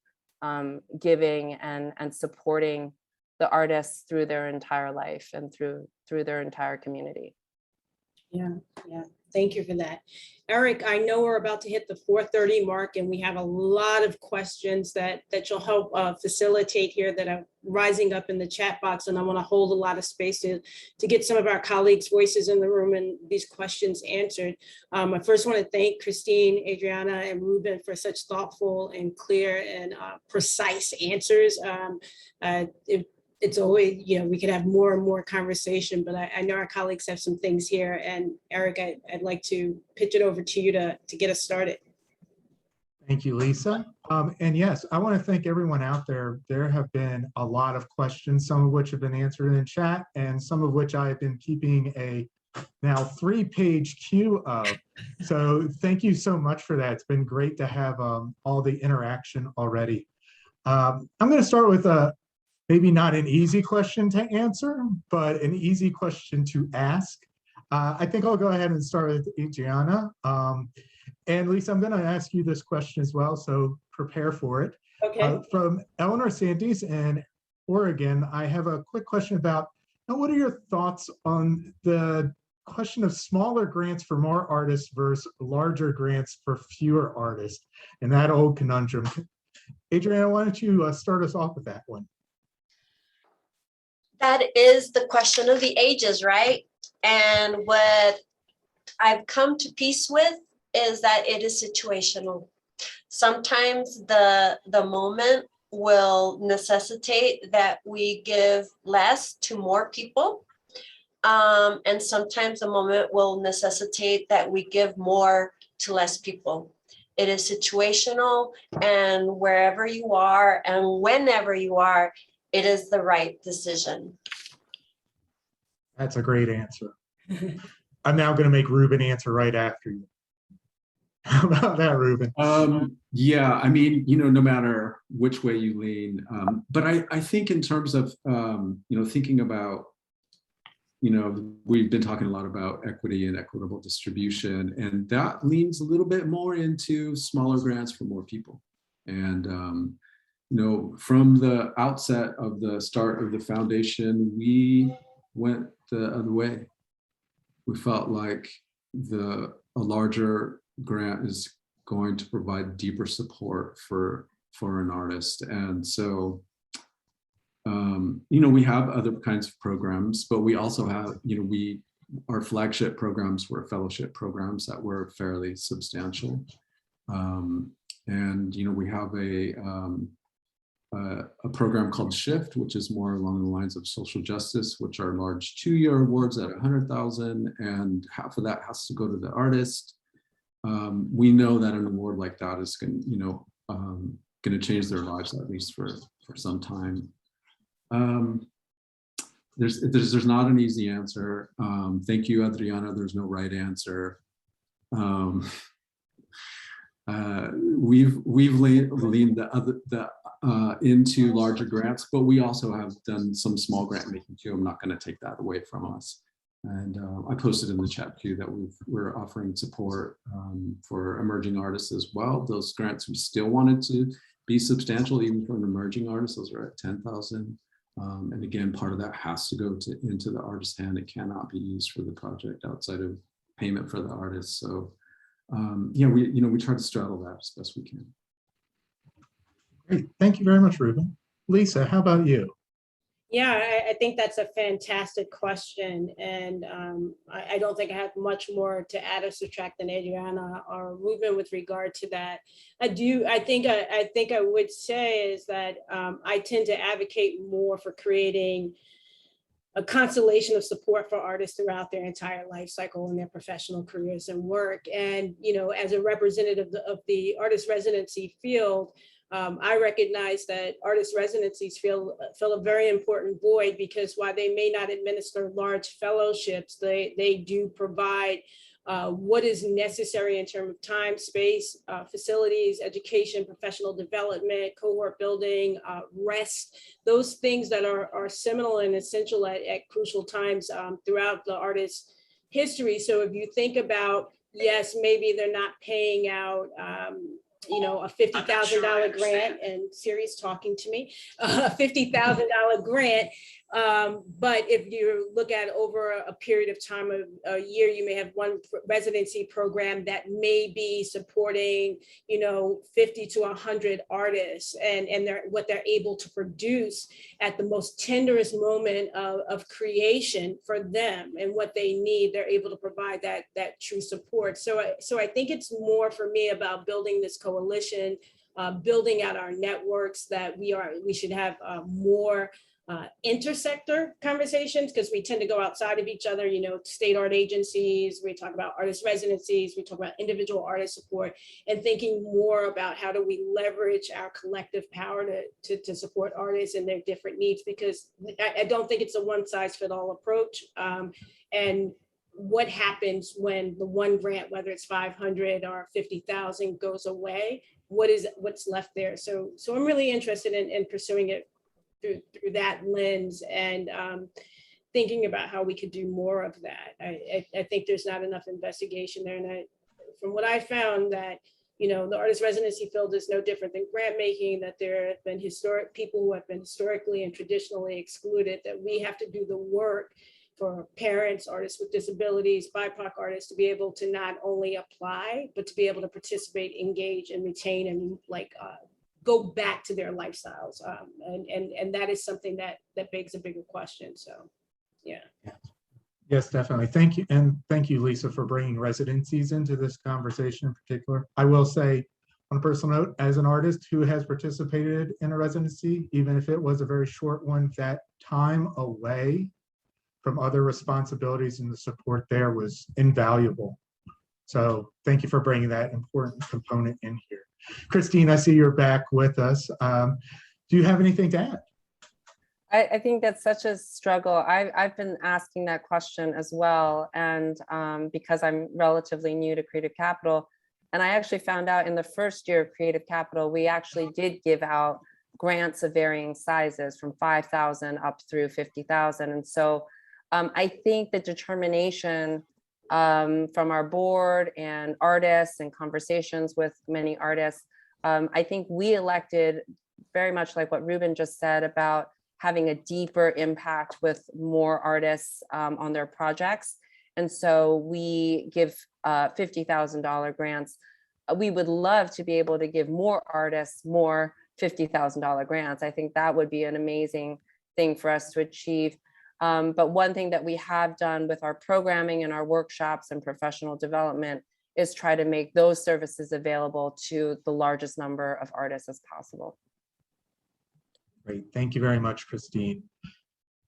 giving and supporting the artists through their entire life and through their entire community. Yeah. Thank you for that. Eric, I know we're about to hit the 4:30 mark, and we have a lot of questions that you'll help facilitate here that are rising up in the chat box, and I want to hold a lot of space to get some of our colleagues' voices in the room and these questions answered. I first want to thank Christine, Adriana, and Reuben for such thoughtful and clear and precise answers. It's always, you know, we could have more and more conversation, but I know our colleagues have some things here. And Eric, I'd like to pitch it over to you to get us started. Thank you, Lisa. And yes, I want to thank everyone out there. There have been a lot of questions, some of which have been answered in chat, and some of which I have been keeping a now 3-page queue of. So thank you so much for that. It's been great to have all the interaction already. I'm going to start with maybe not an easy question to answer, but an easy question to ask. I think I'll go ahead and start with Adriana. And Lisa, I'm going to ask you this question as well, so prepare for it. Okay. From Eleanor Sandys in Oregon, I have a quick question about, what are your thoughts on the question of smaller grants for more artists versus larger grants for fewer artists, and that old conundrum? Adriana, why don't you start us off with that one? That is the question of the ages, right? And what I've come to peace with is that it is situational. Sometimes the moment will necessitate that we give less to more people. And sometimes the moment will necessitate that we give more to less people. It is situational, and wherever you are and whenever you are, it is the right decision. That's a great answer. I'm now going to make Reuben answer right after you. How about that, Reuben? Yeah, I mean, you know, no matter which way you lean, but I think in terms of, you know, thinking about, you know, we've been talking a lot about equity and equitable distribution, and that leans a little bit more into smaller grants for more people. And, you know, from the outset of the start of the foundation, we went the other way. We felt like a larger grant is going to provide deeper support for an artist. And so, you know, we have other kinds of programs, but we also have, you know, our flagship programs were fellowship programs that were fairly substantial. And, you know, we have a program called Shift, which is more along the lines of social justice, which are large 2-year awards at $100,000, and half of that has to go to the artist. We know that an award like that is going to change their lives, at least for some time. There's not an easy answer. Thank you, Adriana. There's no right answer. We've leaned into larger grants, but we also have done some small grant making too. I'm not going to take that away from us. And I posted in the chat queue that we're offering support for emerging artists as well. Those grants we still wanted to be substantial, even for an emerging artist. Those are at 10,000. And again, part of that has to go into the artist's hand. It cannot be used for the project outside of payment for the artist. So yeah, we try to straddle that as best we can. Great, thank you very much, Reuben. Lisa, how about you? Yeah, I think that's a fantastic question. And I don't think I have much more to add or subtract than Adriana or Reuben with regard to that. I think I would say is that I tend to advocate more for creating a constellation of support for artists throughout their entire life cycle in their professional careers and work. And, you know, as a representative of the artist residency field, I recognize that artist residencies fill a very important void, because while they may not administer large fellowships, they do provide what is necessary in terms of time, space, facilities, education, professional development, cohort building, rest, those things that are seminal and essential at crucial times throughout the artist's history. So if you think about, yes, maybe they're not paying out you know, a $50,000 grant, and Siri's talking to me, a $50,000 grant. But if you look at over a period of time of a year, you may have one residency program that may be supporting, you know, 50 to 100 artists, and what they're able to produce at the most tenderest moment of creation for them and what they need. They're able to provide that true support. So I think it's more for me about building this coalition, building out our networks, that we should have more intersector conversations, because we tend to go outside of each other, you know, state art agencies, we talk about artist residencies, we talk about individual artist support, and thinking more about how do we leverage our collective power to support artists and their different needs, because I don't think it's a one size fit all approach. And what happens when the one grant, whether it's 500 or 50,000, goes away? What's left there? So I'm really interested in pursuing it through that lens, and thinking about how we could do more of that. I think there's not enough investigation there, and from what I found, that, you know, the artist residency field is no different than grant making, that there have been people who have been historically and traditionally excluded, that we have to do the work for parents, artists with disabilities, BIPOC artists, to be able to not only apply, but to be able to participate, engage, and retain, and go back to their lifestyles. And that is something that begs a bigger question. So, yeah. Yes, definitely. Thank you. And thank you, Lisa, for bringing residencies into this conversation in particular. I will say, on a personal note, as an artist who has participated in a residency, even if it was a very short one, that time away from other responsibilities and the support there was invaluable. So thank you for bringing that important component in here. Christine, I see you're back with us. Do you have anything to add? I think that's such a struggle. I've been asking that question as well. And because I'm relatively new to Creative Capital, and I actually found out in the first year of Creative Capital, we actually did give out grants of varying sizes from 5,000 up through 50,000. And so I think the determination from our board and artists and conversations with many artists, I think we elected, very much like what Reuben just said, about having a deeper impact with more artists on their projects. And so we give $50,000 grants. We would love to be able to give more artists more $50,000 grants. I think that would be an amazing thing for us to achieve. But one thing that we have done with our programming and our workshops and professional development is try to make those services available to the largest number of artists as possible. Great, thank you very much, Christine.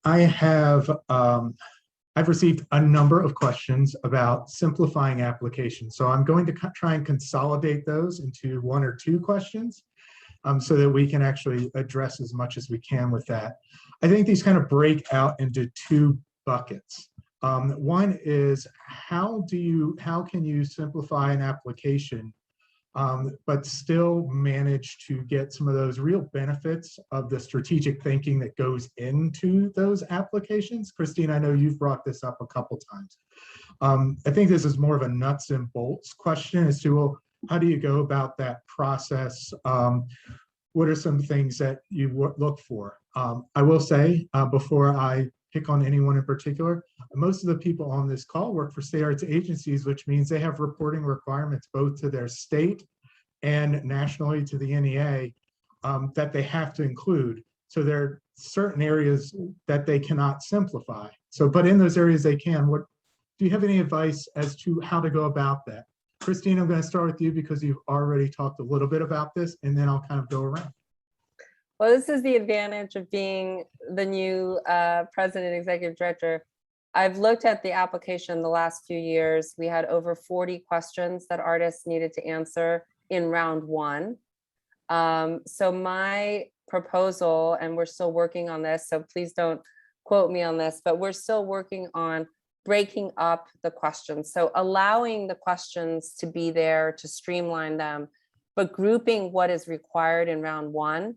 I've received a number of questions about simplifying applications. So I'm going to try and consolidate those into one or two questions so that we can actually address as much as we can with that. I think these kind of break out into two buckets. One is how can you simplify an application but still manage to get some of those real benefits of the strategic thinking that goes into those applications? Christine, I know you've brought this up a couple times. I think this is more of a nuts and bolts question as to, well, how do you go about that process? What are some things that you look for? I will say, before I pick on anyone in particular, most of the people on this call work for state arts agencies, which means they have reporting requirements both to their state and nationally to the NEA that they have to include. So there are certain areas that they cannot simplify. So, but in those areas they can. What do you have any advice as to how to go about that? Christine, I'm going to start with you because you've already talked a little bit about this, and then I'll kind of go around. Well, this is the advantage of being the new president, executive director. I've looked at the application the last few years. We had over 40 questions that artists needed to answer in round one. So my proposal, and we're still working on this, so please don't quote me on this, but we're still working on breaking up the questions. So allowing the questions to be there to streamline them, but grouping what is required in round one,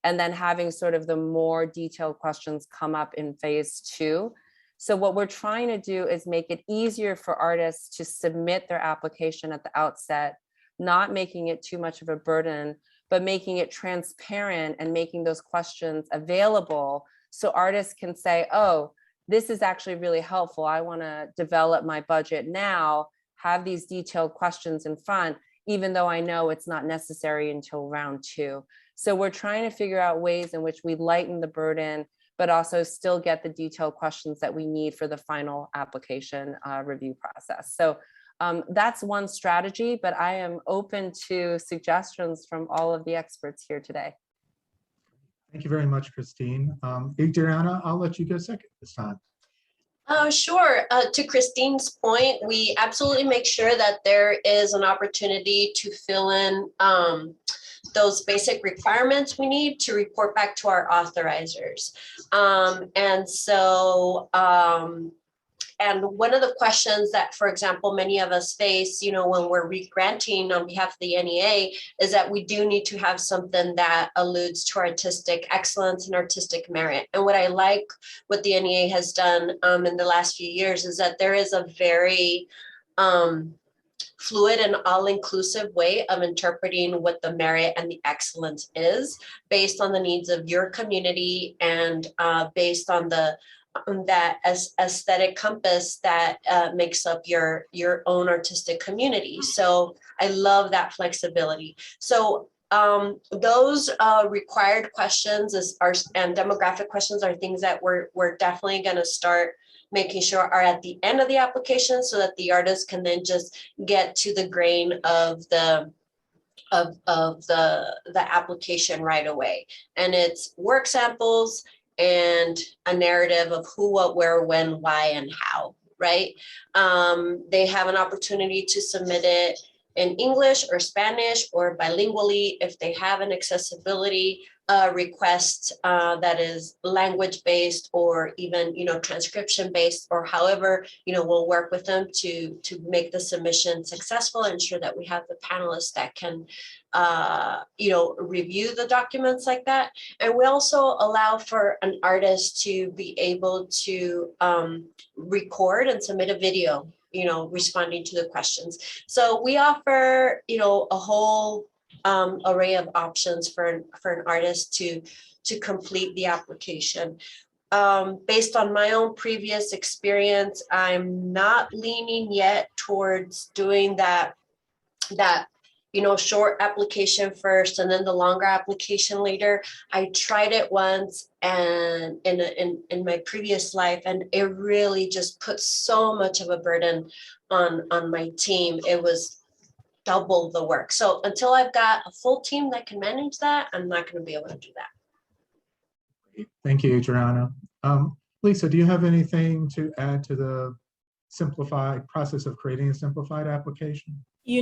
and then having sort of the more detailed questions come up in phase two. So what we're trying to do is make it easier for artists to submit their application at the outset, not making it too much of a burden, but making it transparent and making those questions available so artists can say, oh, this is actually really helpful. I want to develop my budget now, have these detailed questions in front, even though I know it's not necessary until round two. So we're trying to figure out ways in which we lighten the burden, but also still get the detailed questions that we need for the final application review process. So that's one strategy, but I am open to suggestions from all of the experts here today. Thank you very much, Christine. Adriana, I'll let you go second this time. Sure. To Christine's point, we absolutely make sure that there is an opportunity to fill in those basic requirements we need to report back to our authorizers. And one of the questions that, for example, many of us face, when we're re-granting on behalf of the NEA, is that we do need to have something that alludes to artistic excellence and artistic merit. And what I like what the NEA has done in the last few years is that there is a very fluid and all-inclusive way of interpreting what the merit and the excellence is based on the needs of your community and based on that aesthetic compass that makes up your own artistic community. So I love that flexibility. So those required questions and demographic questions are things that we're definitely going to start making sure are at the end of the application so that the artist can then just get to the grain of the application right away. And it's work samples and a narrative of who, what, where, when, why, and how, right? They have an opportunity to submit it in English or Spanish or bilingually if they have an accessibility request that is language-based or even, transcription-based, or however, we'll work with them to make the submission successful, ensure that we have the panelists that can review the documents like that. And we also allow for an artist to be able to record and submit a video, responding to the questions. So we offer, a whole array of options for an artist to complete the application. Based on my own previous experience, I'm not leaning yet towards doing that short application first and then the longer application later. I tried it once and in my previous life, and it really just put so much of a burden on my team. It was double the work. So until I've got a full team that can manage that, I'm not going to be able to do that. Thank you, Adriana. Lisa, do you have anything to add to the simplified process of creating a simplified application? We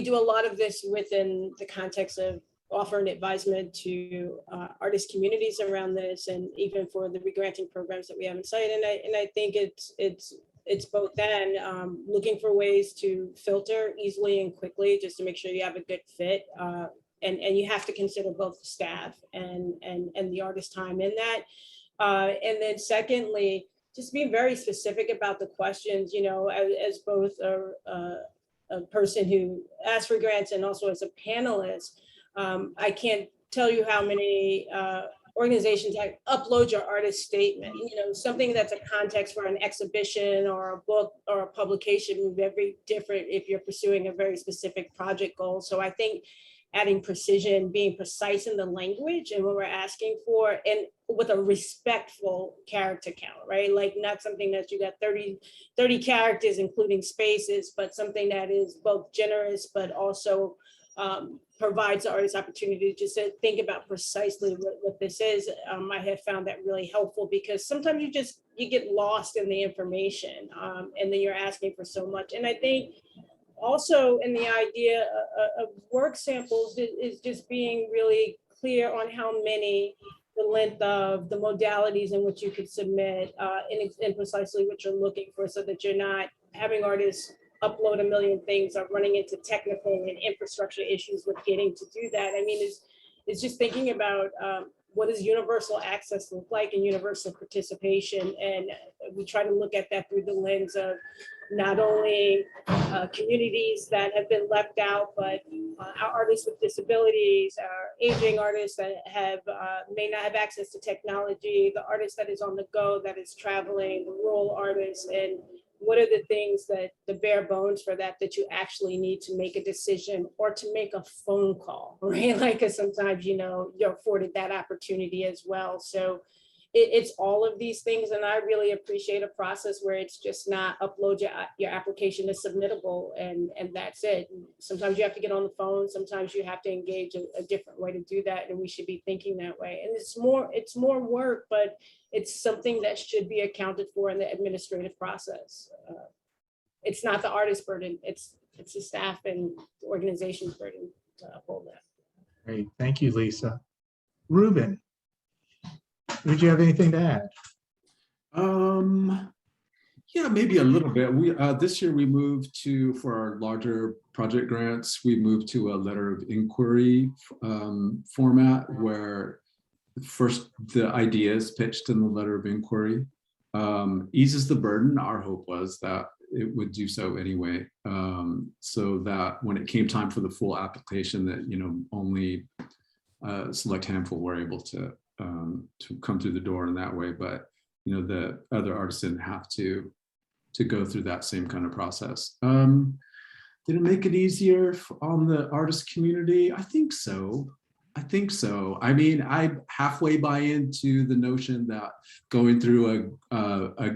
do a lot of this within the context of offering advisement to artist communities around this, and even for the regranting programs that we have in site. And I think it's both then looking for ways to filter easily and quickly just to make sure you have a good fit. And you have to consider both the staff and the artist time in that. And then secondly, just being very specific about the questions, as both a person who asks for grants and also as a panelist. I can't tell you how many organizations upload your artist statement, something that's a context for an exhibition or a book or a publication would be very different if you're pursuing a very specific project goal. So I think adding precision, being precise in the language and what we're asking for, and with a respectful character count, right? Like not something that you got 30 characters, including spaces, but something that is both generous, but also provides the artist opportunity to just think about precisely what this is. I have found that really helpful because sometimes you get lost in the information and then you're asking for so much. And I think also in the idea of work samples is just being really clear on how many, the length of, the modalities in which you could submit, and precisely what you're looking for, so that you're not having artists upload a million things or running into technical and infrastructure issues with getting to do that. I mean, it's just thinking about what does universal access look like and universal participation. And we try to look at that through the lens of not only communities that have been left out, but our artists with disabilities, our aging artists that have may not have access to technology, the artist that is on the go, that is traveling, the rural artists, and what are the things that the bare bones for that you actually need to make a decision or to make a phone call, right? Like, because sometimes, you're afforded that opportunity as well. So it's all of these things. And I really appreciate a process where it's just not upload your application is submittable and that's it. Sometimes you have to get on the phone. Sometimes you have to engage a different way to do that. And we should be thinking that way. And it's more work, but it's something that should be accounted for in the administrative process. It's not the artist's burden. It's the staff and the organization's burden to uphold that. Great, thank you, Lisa. Reuben, did you have anything to add? Yeah, maybe a little bit. We this year we moved to, for our larger project grants, we moved to a letter of inquiry format where first the idea is pitched in the letter of inquiry, eases the burden. Our hope was that it would do so anyway, so that when it came time for the full application, that only a select handful were able to come through the door in that way. But the other artists didn't have to go through that same kind of process. Did it make it easier on the artist community? I think so. I mean, I halfway buy into the notion that going through a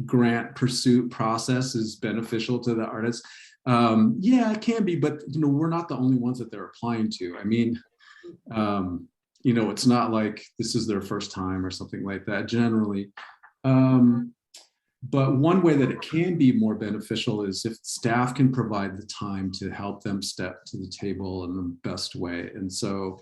grant pursuit process is beneficial to the artists. Yeah, it can be, but we're not the only ones that they're applying to. I mean, it's not like this is their first time or something like that generally. But one way that it can be more beneficial is if staff can provide the time to help them step to the table in the best way. And so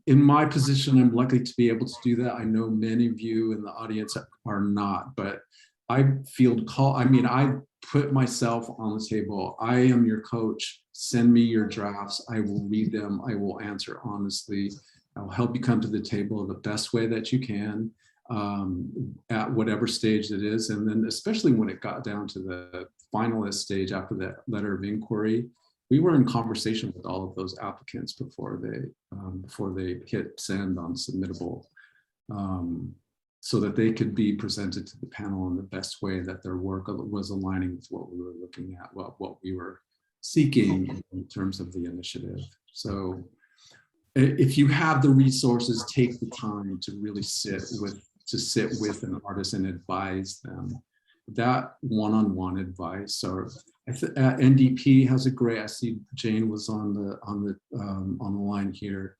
in my position, I'm lucky to be able to do that. I know many of you in the audience are not, but I feel I put myself on the table. I am your coach. Send me your drafts. I will read them. I will answer honestly. I'll help you come to the table the best way that you can, at whatever stage it is. And then especially when it got down to the finalist stage after that letter of inquiry, we were in conversation with all of those applicants before they hit send on submittable, so that they could be presented to the panel in the best way that their work was aligning with what we were looking at, what we were seeking in terms of the initiative. So if you have the resources, take the time to really sit with an artist and advise them. That one-on-one advice, or NDP has a great. I see Jane was on the line here.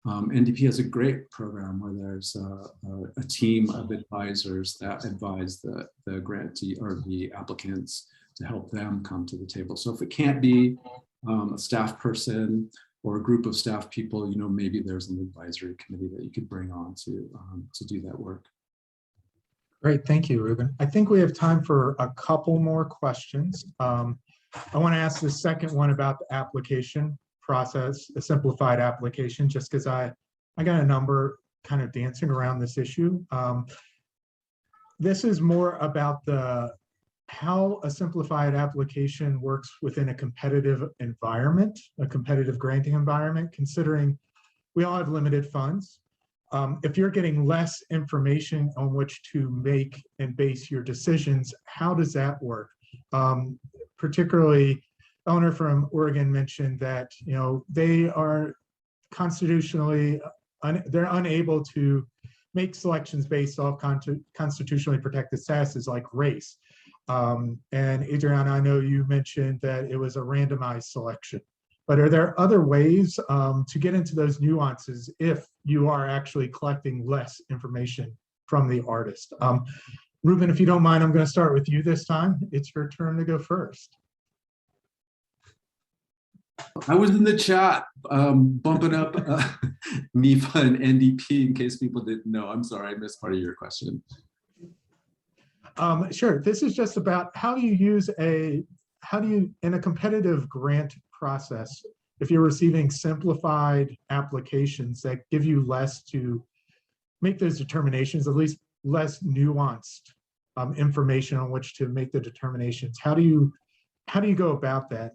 NDP has a great program where there's a team of advisors that advise the grantee or the applicants to help them come to the table. So if it can't be a staff person or a group of staff people, maybe there's an advisory committee that you could bring on to do that work. Great, thank you, Reuben. I think we have time for a couple more questions. I want to ask the second one about the application process, a simplified application, just because I got a number kind of dancing around this issue. This is more about how a simplified application works within a competitive environment, a competitive granting environment, considering we all have limited funds. If you're getting less information on which to make and base your decisions, how does that work? Particularly Eleanor from Oregon mentioned that, they are constitutionally, they're unable to make selections based off constitutionally protected statuses like race. And Adriana, I know you mentioned that it was a randomized selection, but are there other ways to get into those nuances if you are actually collecting less information from the artist? Reuben, if you don't mind, I'm going to start with you this time. It's your turn to go first. I was in the chat bumping up NEPA and NDP in case people didn't know. I'm sorry, I missed part of your question. Sure. This is just about how do you in a competitive grant process, if you're receiving simplified applications that give you less to make those determinations, at least less nuanced information on which to make the determinations. How do you go about that?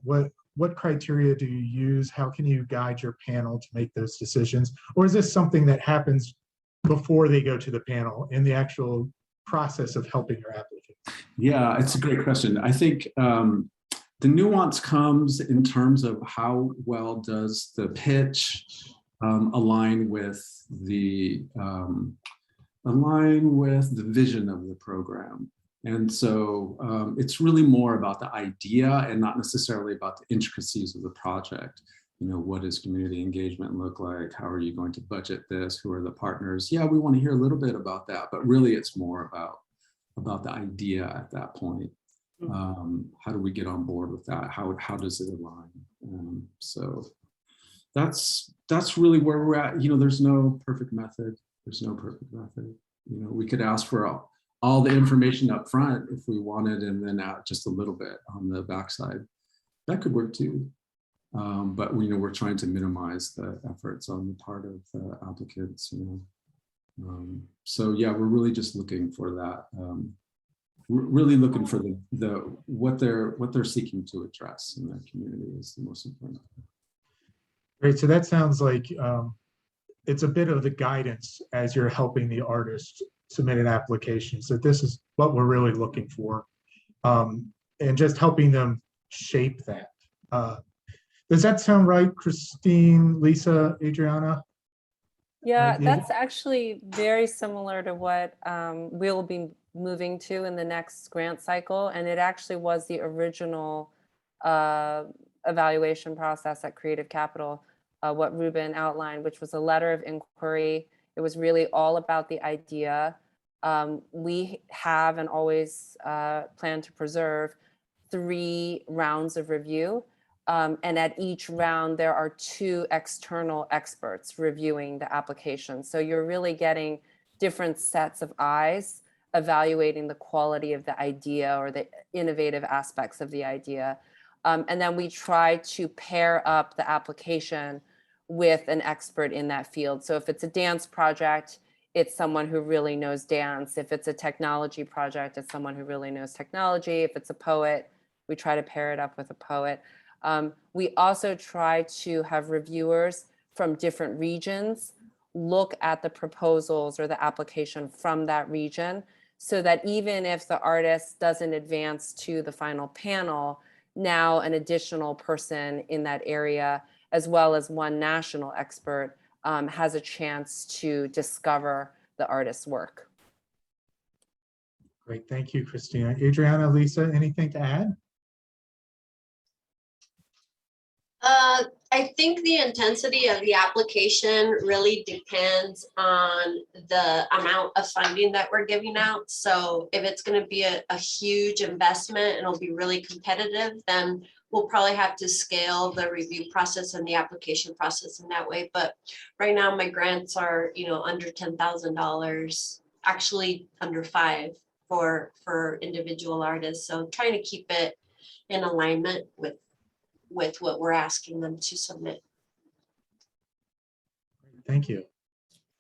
What criteria do you use? How can you guide your panel to make those decisions? Or is this something that happens before they go to the panel in the actual process of helping your applicant? Yeah, it's a great question. I think the nuance comes in terms of how well does the pitch align with the vision of the program. And so it's really more about the idea and not necessarily about the intricacies of the project. What does community engagement look like? How are you going to budget this? Who are the partners? Yeah, we want to hear a little bit about that, but really it's more about the idea at that point. How do we get on board with that? How does it align? So that's really where we're at. There's no perfect method. We could ask for all the information up front if we wanted, and then add just a little bit on the backside. That could work too. But we're trying to minimize the efforts on the part of the applicants. So yeah, we're really just looking for that. We're really looking for what they're seeking to address in their community is the most important. Great. So that sounds like it's a bit of the guidance as you're helping the artist submit an application. So this is what we're really looking for, and just helping them shape that. Does that sound right, Christine, Lisa, Adriana? Yeah, that's actually very similar to what we'll be moving to in the next grant cycle. And it actually was the original evaluation process at Creative Capital, what Reuben outlined, which was a letter of inquiry. It was really all about the idea. We have and always plan to preserve 3 rounds of review. And at each round, there are 2 external experts reviewing the application. So you're really getting different sets of eyes evaluating the quality of the idea or the innovative aspects of the idea. And then we try to pair up the application with an expert in that field. So if it's a dance project, it's someone who really knows dance. If it's a technology project, it's someone who really knows technology. If it's a poet, we try to pair it up with a poet. We also try to have reviewers from different regions look at the proposals or the application from that region, so that even if the artist doesn't advance to the final panel, now an additional person in that area, as well as one national expert, has a chance to discover the artist's work. Great, thank you, Christina. Adriana, Lisa, anything to add? I think the intensity of the application really depends on the amount of funding that we're giving out. So if it's going to be a huge investment and it'll be really competitive, then we'll probably have to scale the review process and the application process in that way. But right now my grants are, under $10,000, actually under $5,000 for individual artists. So trying to keep it in alignment with what we're asking them to submit. Thank you.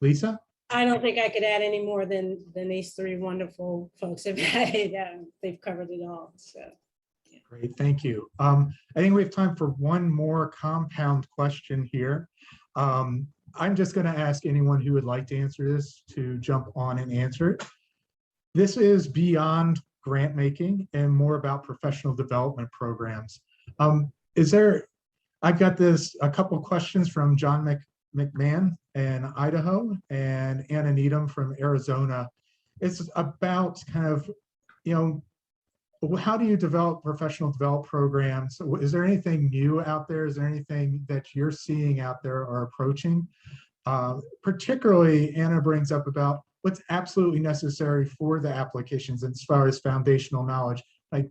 Lisa? I don't think I could add any more than these 3 wonderful folks have added. They've covered it all. So. Great, thank you. I think we have time for one more compound question here. I'm just going to ask anyone who would like to answer this to jump on and answer it. This is beyond grant making and more about professional development programs. I've got a couple of questions from John McMahon in Idaho and Anna Needham from Arizona. It's about kind of, how do you develop professional development programs? Is there anything new out there? Is there anything that you're seeing out there or approaching? Particularly, Anna brings up about what's absolutely necessary for the applications as far as foundational knowledge. Like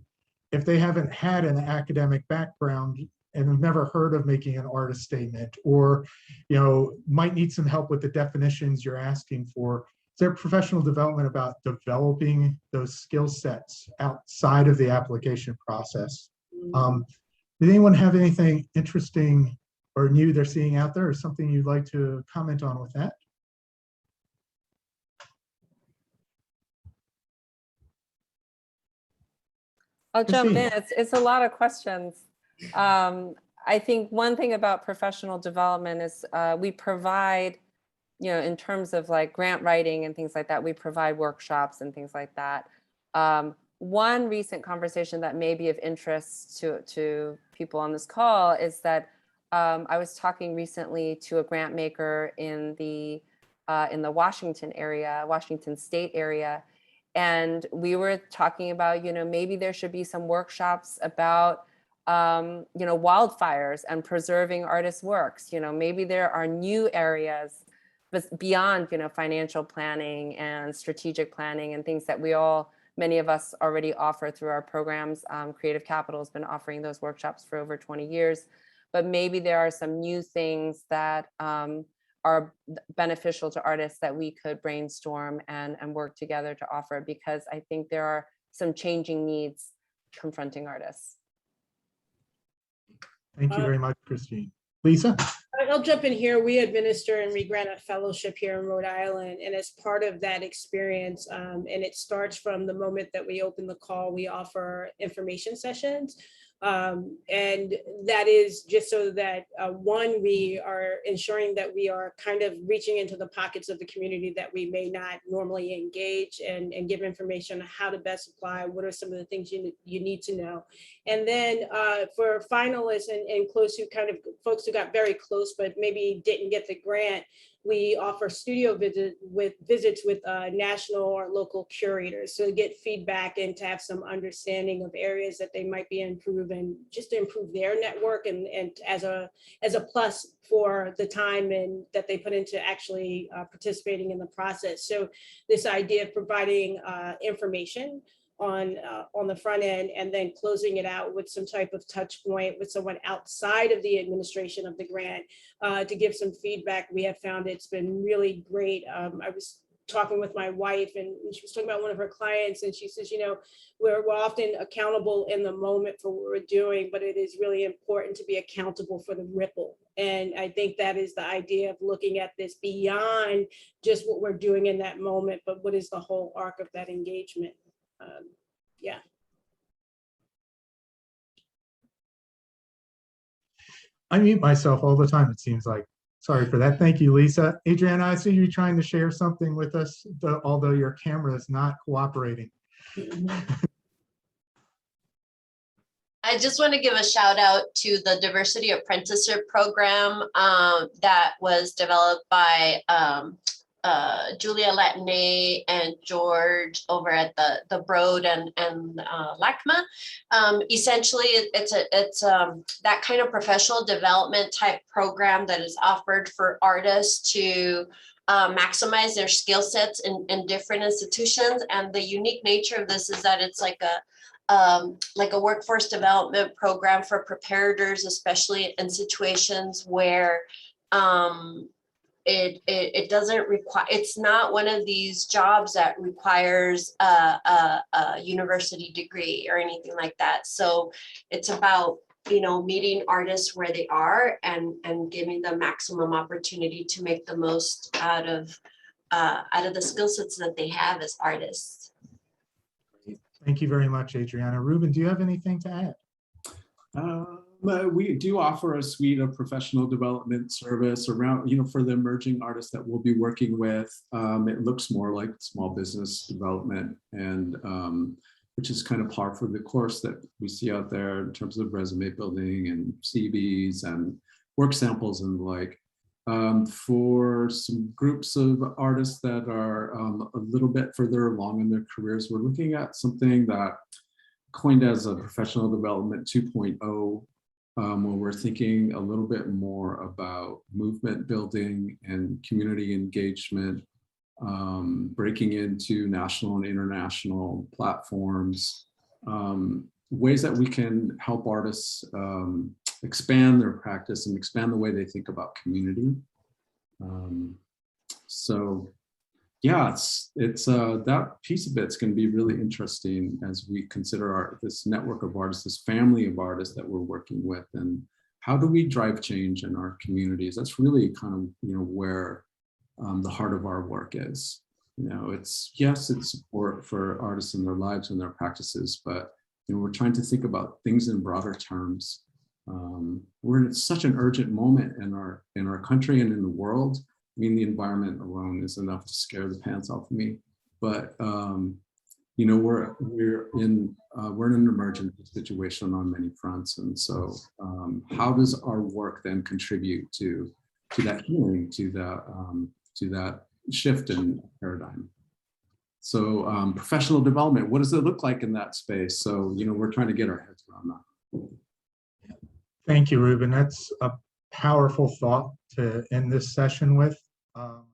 if they haven't had an academic background and have never heard of making an artist statement, or might need some help with the definitions you're asking for. Is there professional development about developing those skill sets outside of the application process? Did anyone have anything interesting or new they're seeing out there, or something you'd like to comment on with that? I'll jump in. It's a lot of questions. I think one thing about professional development is we provide, in terms of like grant writing and things like that, we provide workshops and things like that. One recent conversation that may be of interest to people on this call is that I was talking recently to a grant maker in the Washington State area. And we were talking about, maybe there should be some workshops about, wildfires and preserving artists' works. Maybe there are new areas beyond, financial planning and strategic planning and things that many of us already offer through our programs. Creative Capital has been offering those workshops for over 20 years. But maybe there are some new things that are beneficial to artists that we could brainstorm and work together to offer, because I think there are some changing needs confronting artists. Thank you very much, Christine. Lisa? I'll jump in here. We administer and we grant a fellowship here in Rhode Island. And as part of that experience, and it starts from the moment that we open the call, we offer information sessions. And that is just so that, one, we are ensuring that we are kind of reaching into the pockets of the community that we may not normally engage, and give information on how to best apply, what are some of the things you need to know. And then for finalists and close, who kind of folks who got very close but maybe didn't get the grant, we offer studio visits with national or local curators, so to get feedback and to have some understanding of areas that they might be improving, just to improve their network, and as a plus for the time and that they put into actually participating in the process. So this idea of providing information on the front end, and then closing it out with some type of touch point with someone outside of the administration of the grant to give some feedback. We have found it's been really great. I was talking with my wife, and she was talking about one of her clients, and she says, we're often accountable in the moment for what we're doing, but it is really important to be accountable for the ripple. And I think that is the idea of looking at this beyond just what we're doing in that moment, but what is the whole arc of that engagement. Yeah. I mute myself all the time, it seems like. Sorry for that. Thank you, Lisa. Adriana, I see you trying to share something with us, although your camera is not cooperating. I just want to give a shout out to the Diversity Apprenticeship Program that was developed by Julia Latine and George over at the Broad and LACMA. Essentially, it's that kind of professional development type program that is offered for artists to maximize their skill sets in different institutions. And the unique nature of this is that it's like a workforce development program for preparators, especially in situations where it doesn't require, it's not one of these jobs that requires a university degree or anything like that. So it's about, meeting artists where they are and giving them maximum opportunity to make the most out of the skill sets that they have as artists. Thank you very much, Adriana. Reuben, do you have anything to add? We do offer a suite of professional development service around, for the emerging artists that we'll be working with. It looks more like small business development, and which is kind of par for the course that we see out there in terms of resume building and CVs and work samples and the like. For some groups of artists that are a little bit further along in their careers, we're looking at something that coined as a professional development 2.0, where we're thinking a little bit more about movement building and community engagement, breaking into national and international platforms, ways that we can help artists expand their practice and expand the way they think about community. So yeah, it's that piece of it's going to be really interesting as we consider this network of artists, this family of artists that we're working with, and how do we drive change in our communities? That's really kind of, you know, where the heart of our work is. You know, it's support for artists in their lives and their practices, but you know, we're trying to think about things in broader terms. We're in such an urgent moment in our country and in the world. I mean, the environment alone is enough to scare the pants off of me. But you know, we're in an emergent situation on many fronts, and so how does our work then contribute to that healing, to that shift in paradigm? So professional development, what does it look like in that space? So you know, we're trying to get our heads around that. Thank you, Reuben. That's a powerful thought to end this session with.